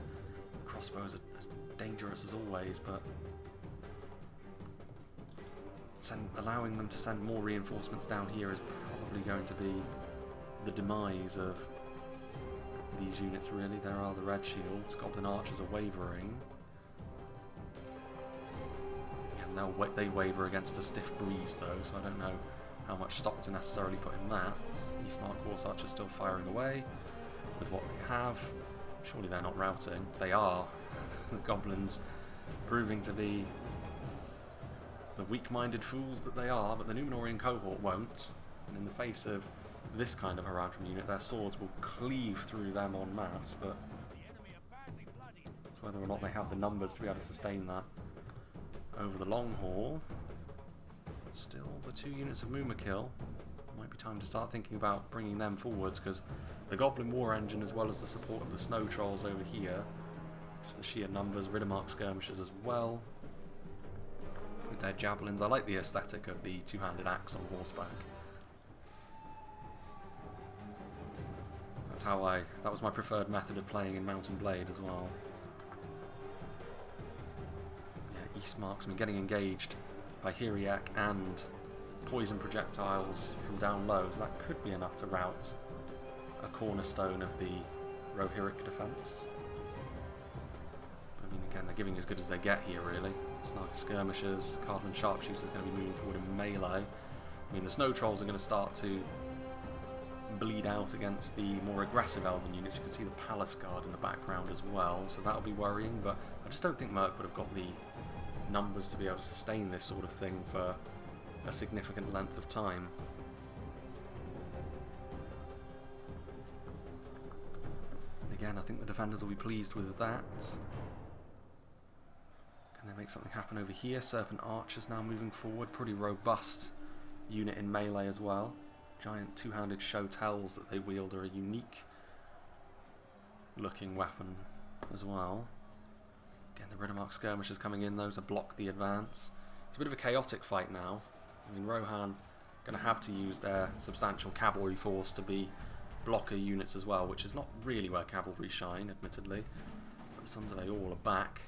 The crossbows are as dangerous as always, but allowing them to send more reinforcements down here is probably going to be the demise of these units, really. There are the red shields. Goblin archers are wavering. Yeah, And they waver against a stiff breeze though, so I don't know how much stock to necessarily put in that. Eastmark Horse Archers still firing away with what they have. Surely they're not routing. They are. The goblins proving to be the weak-minded fools that they are, but the Numenorian cohort won't. And in the face of this kind of Haradrim unit, their swords will cleave through them en masse, but it's whether or not they have the numbers to be able to sustain that. Over the long haul, still the 2 units of Mumakil. Might be time to start thinking about bringing them forwards, because the Goblin War Engine, as well as the support of the Snow Trolls over here, just the sheer numbers, Riddermark skirmishers as well, with their javelins. I like the aesthetic of the two-handed axe on horseback. That was my preferred method of playing in Mount and Blade as well. Yeah, East Marksman getting engaged by Hiriak and poison projectiles from down low, so that could be enough to rout a cornerstone of the Rohirric defence. I mean, again, they're giving as good as they get here, really. Snarky skirmishers, Cardolan sharpshooters going to be moving forward in melee. I mean, the Snow Trolls are going to start to bleed out against the more aggressive Elven units. You can see the Palace Guard in the background as well, so that'll be worrying, but I just don't think Mirkwood have got the numbers to be able to sustain this sort of thing for a significant length of time. And again, I think the defenders will be pleased with that. Can they make something happen over here? Serpent Archers now moving forward, pretty robust unit in melee as well. Giant two-handed Shotels that they wield are a unique looking weapon as well. Again, the Riddermark skirmishers coming in, those to block the advance. It's a bit of a chaotic fight now. I mean, Rohan going to have to use their substantial cavalry force to be blocker units as well, which is not really where cavalry shine, admittedly. But the Sons of Eorl are back,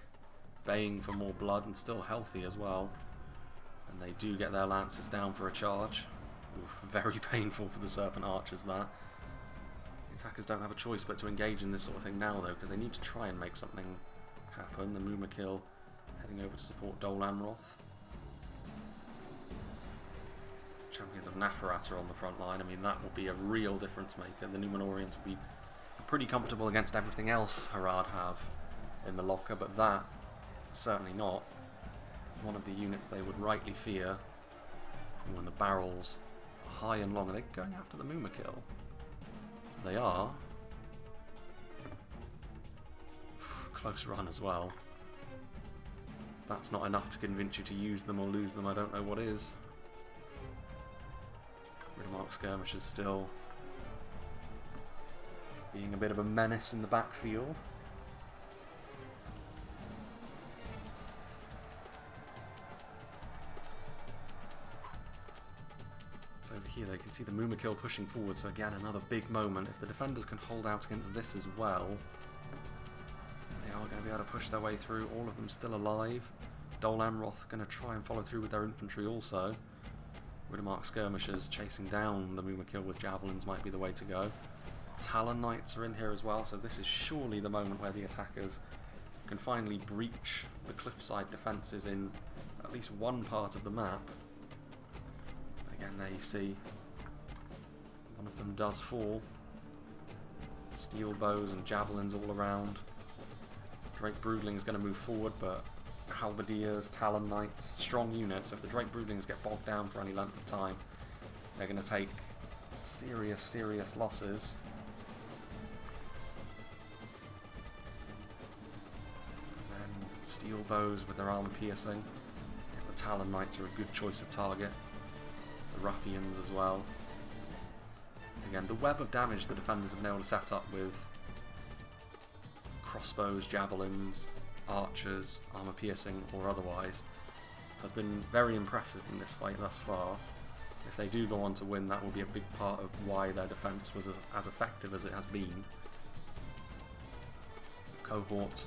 baying for more blood and still healthy as well. And they do get their lances down for a charge. Oof, very painful for the Serpent Archers, that. The attackers don't have a choice but to engage in this sort of thing now, though, because they need to try and make something happen. The Mumakil heading over to support Dol Amroth. Champions of Nafarat are on the front line. I mean, that will be a real difference maker. The Numenorians will be pretty comfortable against everything else Harad have in the locker, but that, certainly not. One of the units they would rightly fear. When the barrels are high and long. Are they going after the Mumakil? They are. Close run as well. If that's not enough to convince you to use them or lose them, I don't know what is. Riddermark skirmishers still being a bit of a menace in the backfield. So over here they can see the Mumakil pushing forward, so again another big moment. If the defenders can hold out against this as well, they are going to be able to push their way through. All of them still alive. Dol Amroth going to try and follow through with their infantry also. Riddermark skirmishers chasing down the Mumakil with javelins might be the way to go. Talon Knights are in here as well, so this is surely the moment where the attackers can finally breach the cliffside defences in at least one part of the map. Again, there you see one of them does fall. Steel bows and javelins all around. Drake Broodling is going to move forward, but Halberdiers, Talon Knights, strong units, so if the Drake Broodlings get bogged down for any length of time, they're going to take serious losses. And then steel bows with their armor piercing. Yeah, the Talon Knights are a good choice of target. The Ruffians as well. Again, the web of damage the defenders have been able to set up with crossbows, javelins, archers, armor piercing or otherwise has been very impressive in this fight thus far. If they do go on to win, that will be a big part of why their defence was as effective as it has been. Cohort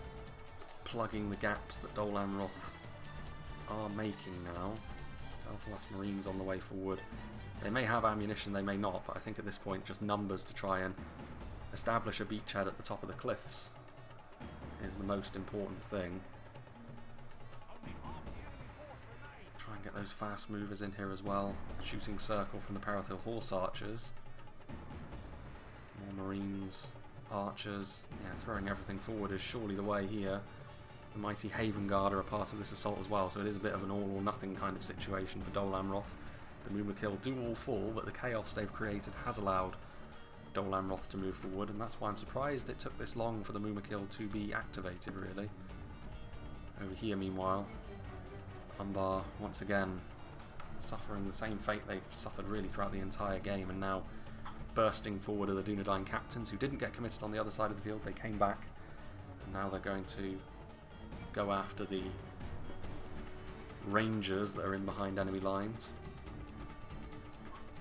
plugging the gaps that Dol Amroth are making now. ANFALAS Marines on the way forward. They may have ammunition, they may not, but I think at this point just numbers to try and establish a beachhead at the top of the cliffs is the most important thing. Try and get those fast movers in here as well. Shooting circle from the Perithill Horse Archers. More Marines, Archers. Yeah, throwing everything forward is surely the way here. The mighty Haven Guard are a part of this assault as well, so it is a bit of an all or nothing kind of situation for Dol Amroth. The Mumakil do all fall, but the chaos they've created has allowed Dol Amroth to move forward, and that's why I'm surprised it took this long for the Mumakil to be activated, really. Over here, meanwhile, Umbar, once again, suffering the same fate they've suffered really throughout the entire game, and now bursting forward are the Dunedain captains, who didn't get committed on the other side of the field. They came back, and now they're going to go after the Rangers that are in behind enemy lines.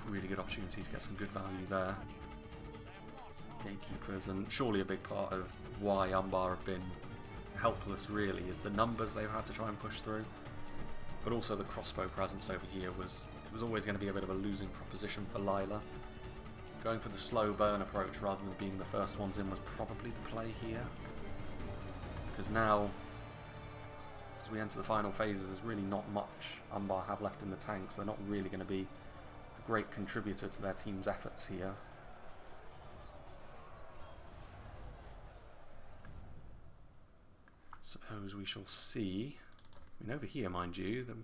Really good opportunities to get some good value there. Gatekeepers, and surely a big part of why Umbar have been helpless really is the numbers they've had to try and push through, but also the crossbow presence over here was always going to be a bit of a losing proposition for Lila. Going for the slow burn approach rather than being the first ones in was probably the play here, because now as we enter the final phases there's really not much Umbar have left in the tanks. They're not really going to be a great contributor to their team's efforts here. Suppose we shall see. I mean, over here, mind you, the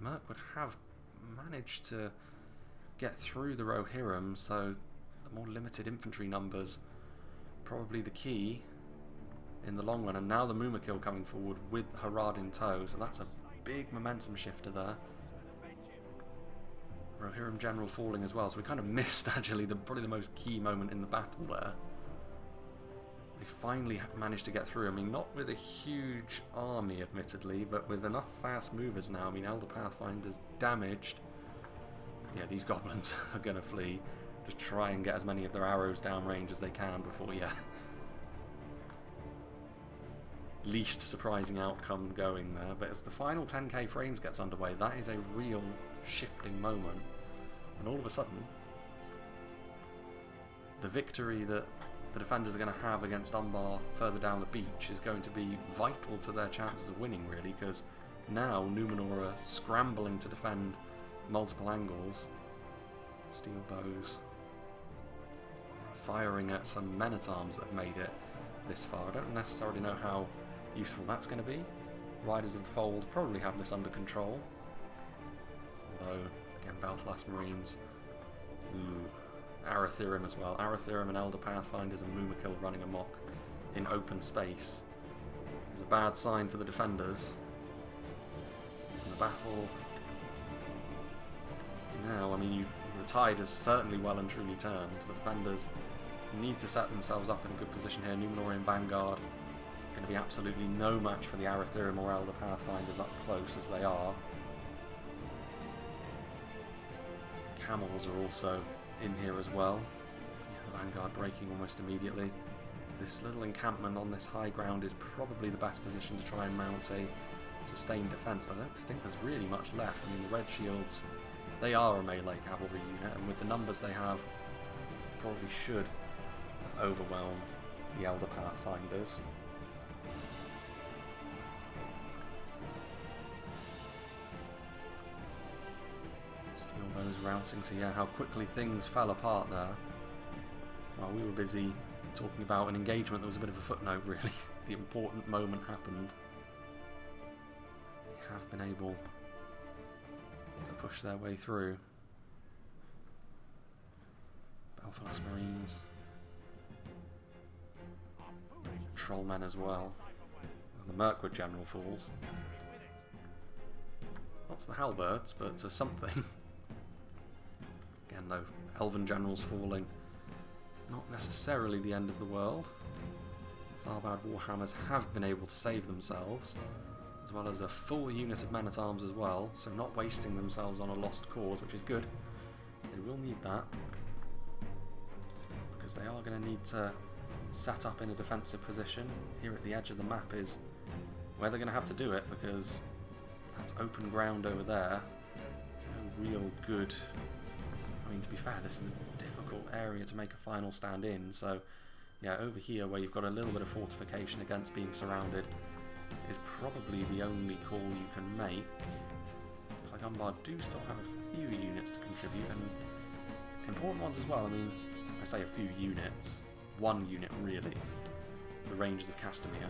Mirkwood have managed to get through the Rohirrim, so the more limited infantry numbers probably the key in the long run. And now the Mumakil coming forward with Harad in tow, so that's a big momentum shifter there. Rohirrim General falling as well, so we kind of missed actually probably the most key moment in the battle there. They finally managed to get through. I mean, not with a huge army, admittedly, but with enough fast movers now. I mean, Elder Pathfinder's damaged. Yeah, these goblins are going to flee. Just try and get as many of their arrows downrange as they can before, yeah. Least surprising outcome going there. But as the final 10k frames gets underway, that is a real shifting moment. And all of a sudden, the victory that the defenders are going to have against Umbar further down the beach is going to be vital to their chances of winning, really, because now Numenor are scrambling to defend multiple angles. Steel bows firing at some men-at-arms that have made it this far. I don't necessarily know how useful that's going to be. Riders of the Fold probably have this under control, although again Belfast Marines. Arathirim as well. Arathirim and Elder Pathfinders and Mumakil running amok in open space is a bad sign for the defenders. And the battle now, I mean, the tide has certainly well and truly turned. The defenders need to set themselves up in a good position here. Numenorian Vanguard going to be absolutely no match for the Arathirim or Elder Pathfinders up close as they are. Camels are also in here as well. Yeah, the Vanguard breaking almost immediately. This little encampment on this high ground is probably the best position to try and mount a sustained defence, but I don't think there's really much left. I mean, the Red Shields, they are a melee cavalry unit, and with the numbers they have, probably should overwhelm the Elder Pathfinders. Steel bows routing, so yeah, how quickly things fell apart there. While we were busy talking about an engagement that was a bit of a footnote, really. The important moment happened. They have been able to push their way through. Belfast Marines. Trollmen as well. And the Mirkwood General falls. Not to the halberds, but to something. Again though, Elven Generals falling. Not necessarily the end of the world. Tharbad Warhammers have been able to save themselves, as well as a full unit of men-at-arms as well, so not wasting themselves on a lost cause, which is good. They will need that, because they are going to need to set up in a defensive position. Here at the edge of the map is where they're going to have to do it, because that's open ground over there. No real good... I mean, to be fair, this is a difficult area to make a final stand in, so yeah, over here where you've got a little bit of fortification against being surrounded is probably the only call you can make. looks like Umbar do still have a few units to contribute, and important ones as well. I mean, I say a few units, one unit really, the Rangers of Castamere.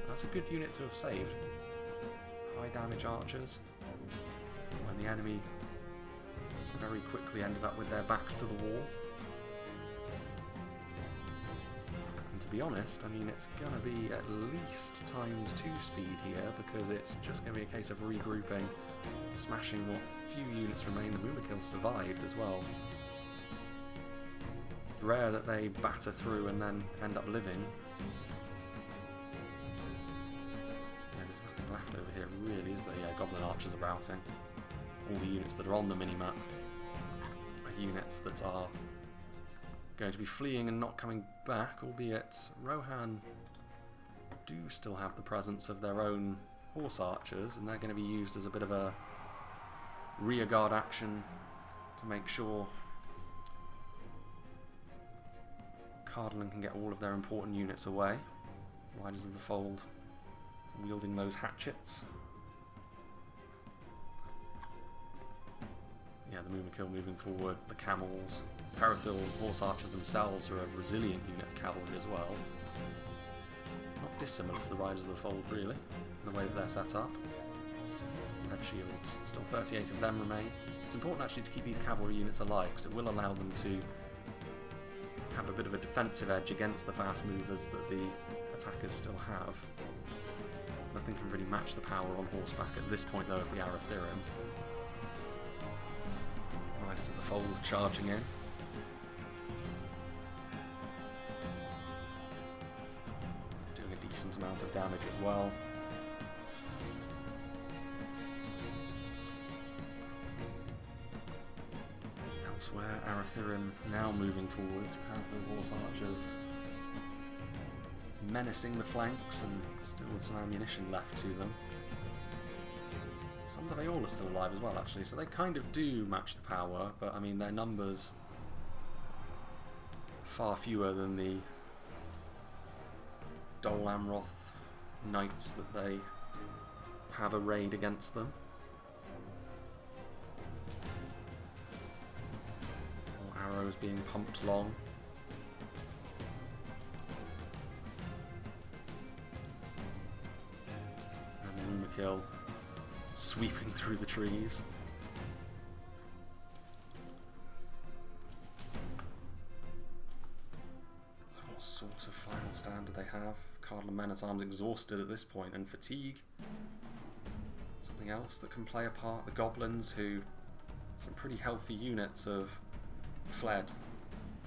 That's a good unit to have saved. High damage archers, when the enemy very quickly ended up with their backs to the wall. And to be honest, I mean, it's going to be at least ×2 speed here, because it's just going to be a case of regrouping, smashing what few units remain. The Mumakil survived as well. It's rare that they batter through and then end up living. Yeah, there's nothing left over here really, is there? Yeah, Goblin Archers are routing. All the units that are on the minimap are units that are going to be fleeing and not coming back, albeit Rohan do still have the presence of their own horse archers, and they're going to be used as a bit of a rearguard action to make sure Cardolan can get all of their important units away. Riders of the Fold wielding those hatchets. Yeah, the Mumakil moving forward, the camels. Parathil horse archers themselves are a resilient unit of cavalry as well. Not dissimilar to the Riders of the Fold really, in the way that they're set up. Red shields, still 38 of them remain. It's important actually to keep these cavalry units alive, because it will allow them to have a bit of a defensive edge against the fast movers that the attackers still have. Nothing can really match the power on horseback at this point though of the Arathirim. Riders of the Fold charging in. Doing a decent amount of damage as well. Elsewhere, Arathirim now moving forwards, Parathil horse archers menacing the flanks and still with some ammunition left to them. Sons of Aeolus still alive as well actually, so they kind of do match the power, but I mean their numbers far fewer than the Dol Amroth knights that they have arrayed against them. Arrows being pumped long. And the Mumakil sweeping through the trees. So what sort of final stand do they have? Cardolan men-at-arms exhausted at this point, and fatigue. Something else that can play a part. The goblins, who some pretty healthy units have fled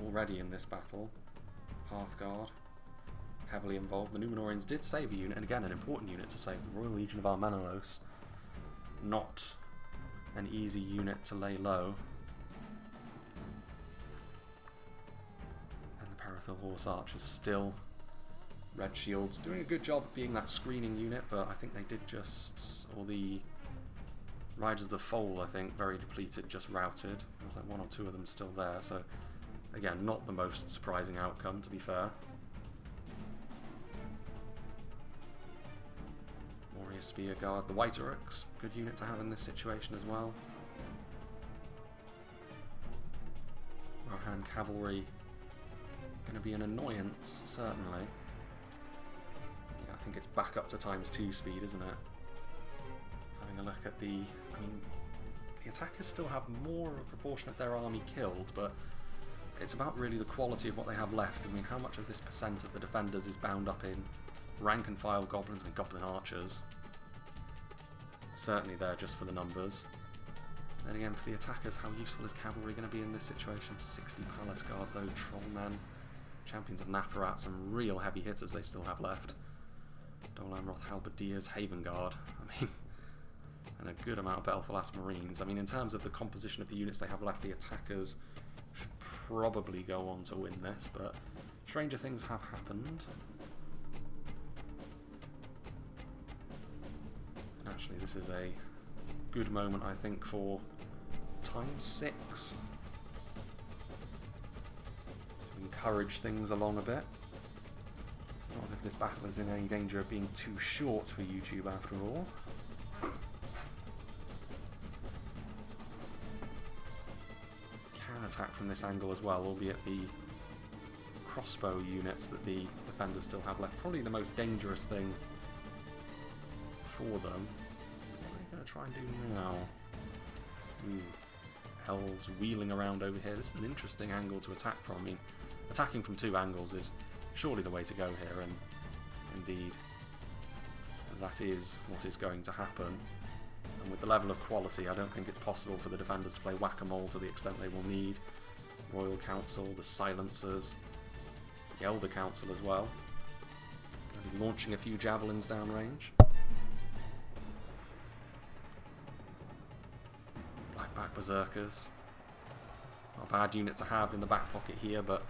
already in this battle. Hearthguard heavily involved. The Numenorians did save a unit, and again an important unit to save, the Royal Legion of Armenelos. Not an easy unit to lay low. And the Parathil horse archers still red shields, doing a good job of being that screening unit, but I think they did just, or the Riders of the Fold, I think, very depleted, just routed. There was like one or two of them still there, so again, not the most surprising outcome, to be fair. Warrior Spear Guard, the White Uruks, good unit to have in this situation as well. Rohan Cavalry, going to be an annoyance, certainly. Yeah, I think it's back up to ×2 speed, isn't it? Having a look at the... I mean, the attackers still have more of a proportion of their army killed, but it's about really the quality of what they have left. Because I mean, how much of this percent of the defenders is bound up in rank and file goblins and goblin archers? Certainly there just for the numbers. Then again, for the attackers, how useful is cavalry going to be in this situation? 60 Palace Guard though, Trollmen, Champions of Nafarat, some real heavy hitters they still have left. Dol Amroth, Halberdiers, Haven Guard. I mean, and a good amount of ANFALAS Marines. I mean, in terms of the composition of the units they have left, the attackers should probably go on to win this, but stranger things have happened. Actually, this is a good moment, I think, for ×6. Encourage things along a bit. Not as if this battle is in any danger of being too short for YouTube after all. attack from this angle as well, albeit the crossbow units that the defenders still have left. Probably the most dangerous thing for them. What are they going to try and do now? Elves wheeling around over here. This is an interesting angle to attack from. I mean, attacking from 2 angles is surely the way to go here, and indeed that is what is going to happen. And with the level of quality, I don't think it's possible for the defenders to play whack-a-mole to the extent they will need. Royal Council, the Silencers, the Elder Council as well. Going to be launching a few javelins downrange. Blackback Berserkers. Not bad unit to have in the back pocket here, but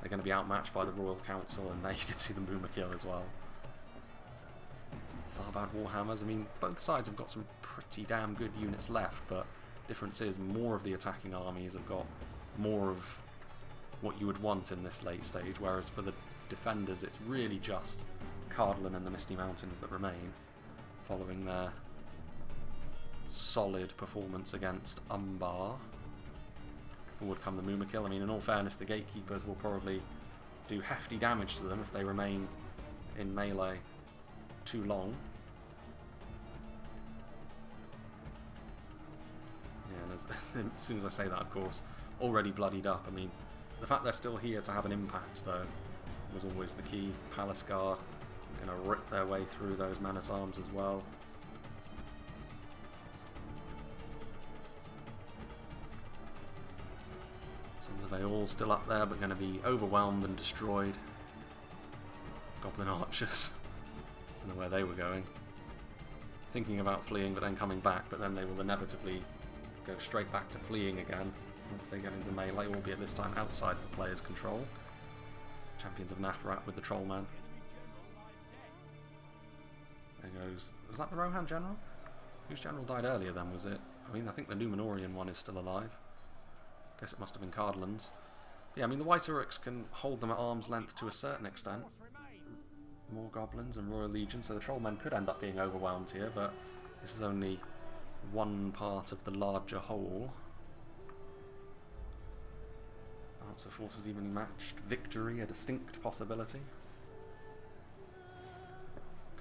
they're going to be outmatched by the Royal Council, and there you can see the Boomer kill as well. Tharbad Warhammers, I mean, both sides have got some pretty damn good units left, but difference is more of the attacking armies have got more of what you would want in this late stage, whereas for the defenders it's really just Cardolan and the Misty Mountains that remain, following their solid performance against Umbar. Forward come the Mumakil. I mean, in all fairness, the Gatekeepers will probably do hefty damage to them if they remain in melee too long. Yeah, and as soon as I say that, of course, already bloodied up. I mean, the fact they're still here to have an impact, though, was always the key. Palace Guard going to rip their way through those man-at-arms as well. Sons of Aeol still up there, but going to be overwhelmed and destroyed. Goblin Archers. I don't know where they were going. Thinking about fleeing, but then coming back, but then they will inevitably go straight back to fleeing again once they get into melee, albeit this time outside the player's control. Champions of Nathrat with the Trollman. There goes... Was that the Rohan general? Whose general died earlier then, was it? I mean, I think the Numenorian one is still alive. Guess it must have been Cardolan's. But yeah, I mean, the White Uruks can hold them at arm's length to a certain extent. More goblins and Royal Legion, so the Trollmen could end up being overwhelmed here, but this is only one part of the larger whole. Answer forces evenly matched. Victory, a distinct possibility.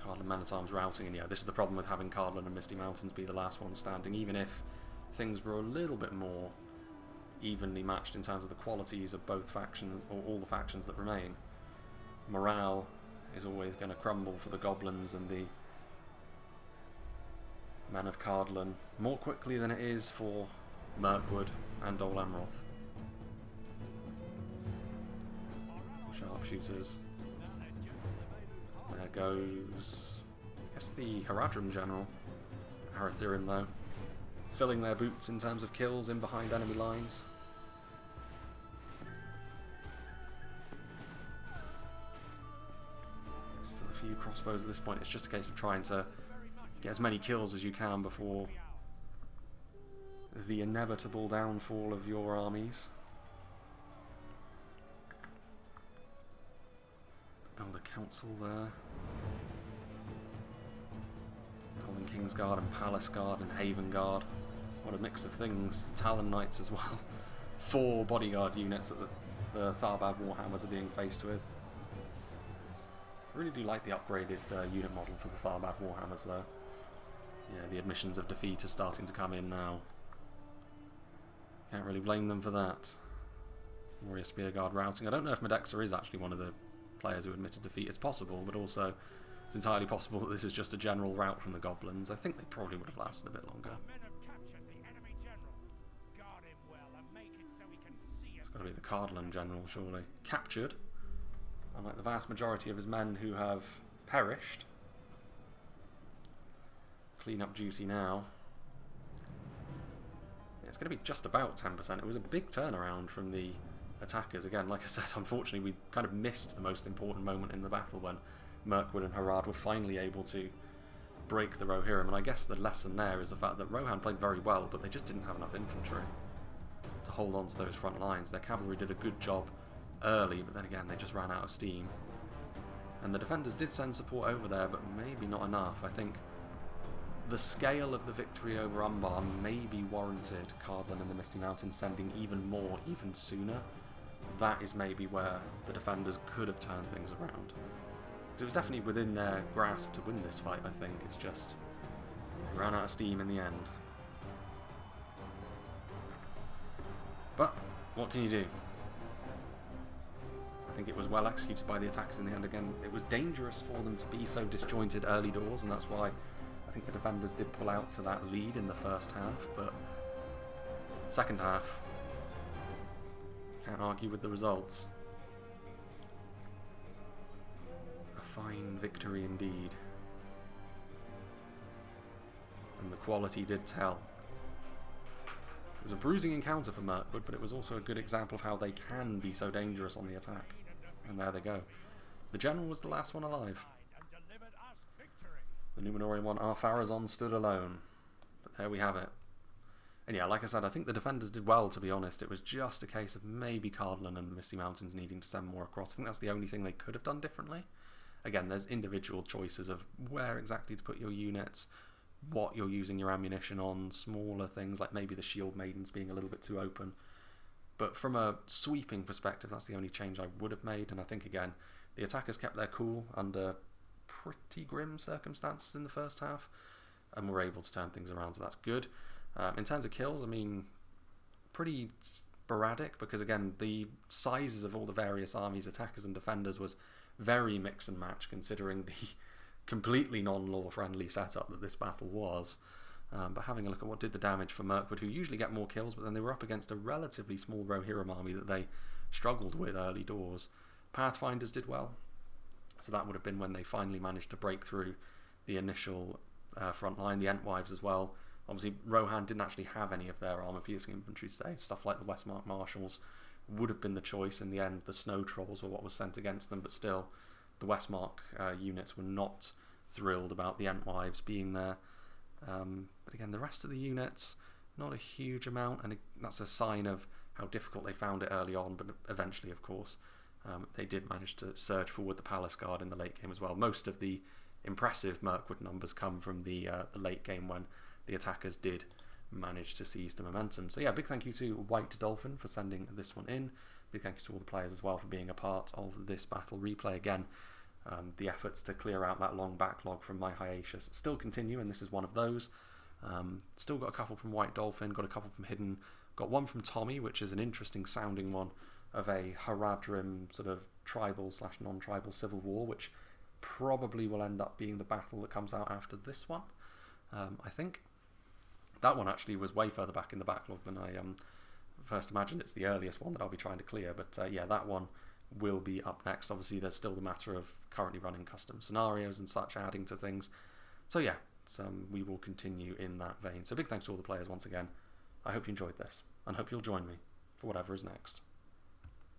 Cardolan Men-at-Arms routing, and yeah, this is the problem with having Cardolan and Misty Mountains be the last one standing, even if things were a little bit more evenly matched in terms of the qualities of both factions, or all the factions that remain. Morale is always going to crumble for the Goblins and the Men of Cardolan more quickly than it is for Mirkwood and Old Amroth. Sharpshooters. There goes, I guess, the Haradrim general. Arathirim, though, filling their boots in terms of kills in behind enemy lines. Still a few crossbows at this point. It's just a case of trying to get as many kills as you can before the inevitable downfall of your armies. Elder Council there. Calling Kingsguard and Palace Guard and Haven Guard. What a mix of things. Talon Knights as well. 4 bodyguard units that the Tharbad Warhammers are being faced with. I really do like the upgraded unit model for the Tharbad Warhammers, though. Yeah, the admissions of defeat are starting to come in now. Can't really blame them for that. Warrior Spearguard routing. I don't know if Medexa is actually one of the players who admitted defeat. It's possible, but also it's entirely possible that this is just a general rout from the Goblins. I think they probably would have lasted a bit longer. It's got to be the Cardolan general, surely. Captured. Unlike the vast majority of his men who have perished. Clean up duty now. Yeah, it's going to be just about 10%. It was a big turnaround from the attackers. Again, like I said, unfortunately we kind of missed the most important moment in the battle when Mirkwood and Harad were finally able to break the Rohirrim, and I guess the lesson there is the fact that Rohan played very well, but they just didn't have enough infantry to hold on to those front lines. Their cavalry did a good job early, but then again they just ran out of steam. And the defenders did send support over there, but maybe not enough. I think the scale of the victory over Umbar maybe warranted Cardolan and the Misty Mountains sending even more, even sooner. That is maybe where the defenders could have turned things around. It was definitely within their grasp to win this fight, I think. It's just they ran out of steam in the end. But what can you do? I think it was well executed by the attackers in the end. Again, it was dangerous for them to be so disjointed early doors, and that's why I think the defenders did pull out to that lead in the first half. But second half, can't argue with the results. A fine victory indeed. And the quality did tell. It was a bruising encounter for Mirkwood, but it was also a good example of how they can be so dangerous on the attack. And there they go. The general was the last one alive. The Numenorian one, Ar-Pharazôn, stood alone. But there we have it. And yeah, like I said, I think the defenders did well, to be honest. It was just a case of maybe Cardolan and Misty Mountains needing to send more across. I think that's the only thing they could have done differently. Again, there's individual choices of where exactly to put your units, what you're using your ammunition on, smaller things like maybe the Shield Maidens being a little bit too open. But from a sweeping perspective, that's the only change I would have made. And I think, again, the attackers kept their cool under pretty grim circumstances in the first half and were able to turn things around, so that's good. In terms of kills, I mean, pretty sporadic because, again, the sizes of all the various armies, attackers and defenders, was very mix and match considering the completely non-law friendly setup that this battle was. But having a look at what did the damage for Mirkwood, who usually get more kills, but then they were up against a relatively small Rohirrim army that they struggled with early doors. Pathfinders did well, so that would have been when they finally managed to break through the initial front line. The Entwives as well. Obviously, Rohan didn't actually have any of their armour-piercing infantry today. Stuff like the Westmark Marshals would have been the choice. In the end, the Snow Trolls were what was sent against them, but still, the Westmark units were not thrilled about the Entwives being there. But again, the rest of the units, not a huge amount, and that's a sign of how difficult they found it early on, but eventually, of course, they did manage to surge forward the Palace Guard in the late game as well. Most of the impressive Mirkwood numbers come from the late game when the attackers did manage to seize the momentum. So yeah, big thank you to White Dolphin for sending this one in. Big thank you to all the players as well for being a part of this battle replay. Again, the efforts to clear out that long backlog from my hiatus still continue, and this is one of those. Still got a couple from White Dolphin, got a couple from Hidden, got one from Tommy, which is an interesting sounding one of a Haradrim sort of tribal / non-tribal civil war, which probably will end up being the battle that comes out after this one. I think that one actually was way further back in the backlog than I first imagined. It's the earliest one that I'll be trying to clear, but yeah, that one will be up next. Obviously, there's still the matter of currently running custom scenarios and such, adding to things. So yeah, we will continue in that vein. So big thanks to all the players once again. I hope you enjoyed this, and hope you'll join me for whatever is next.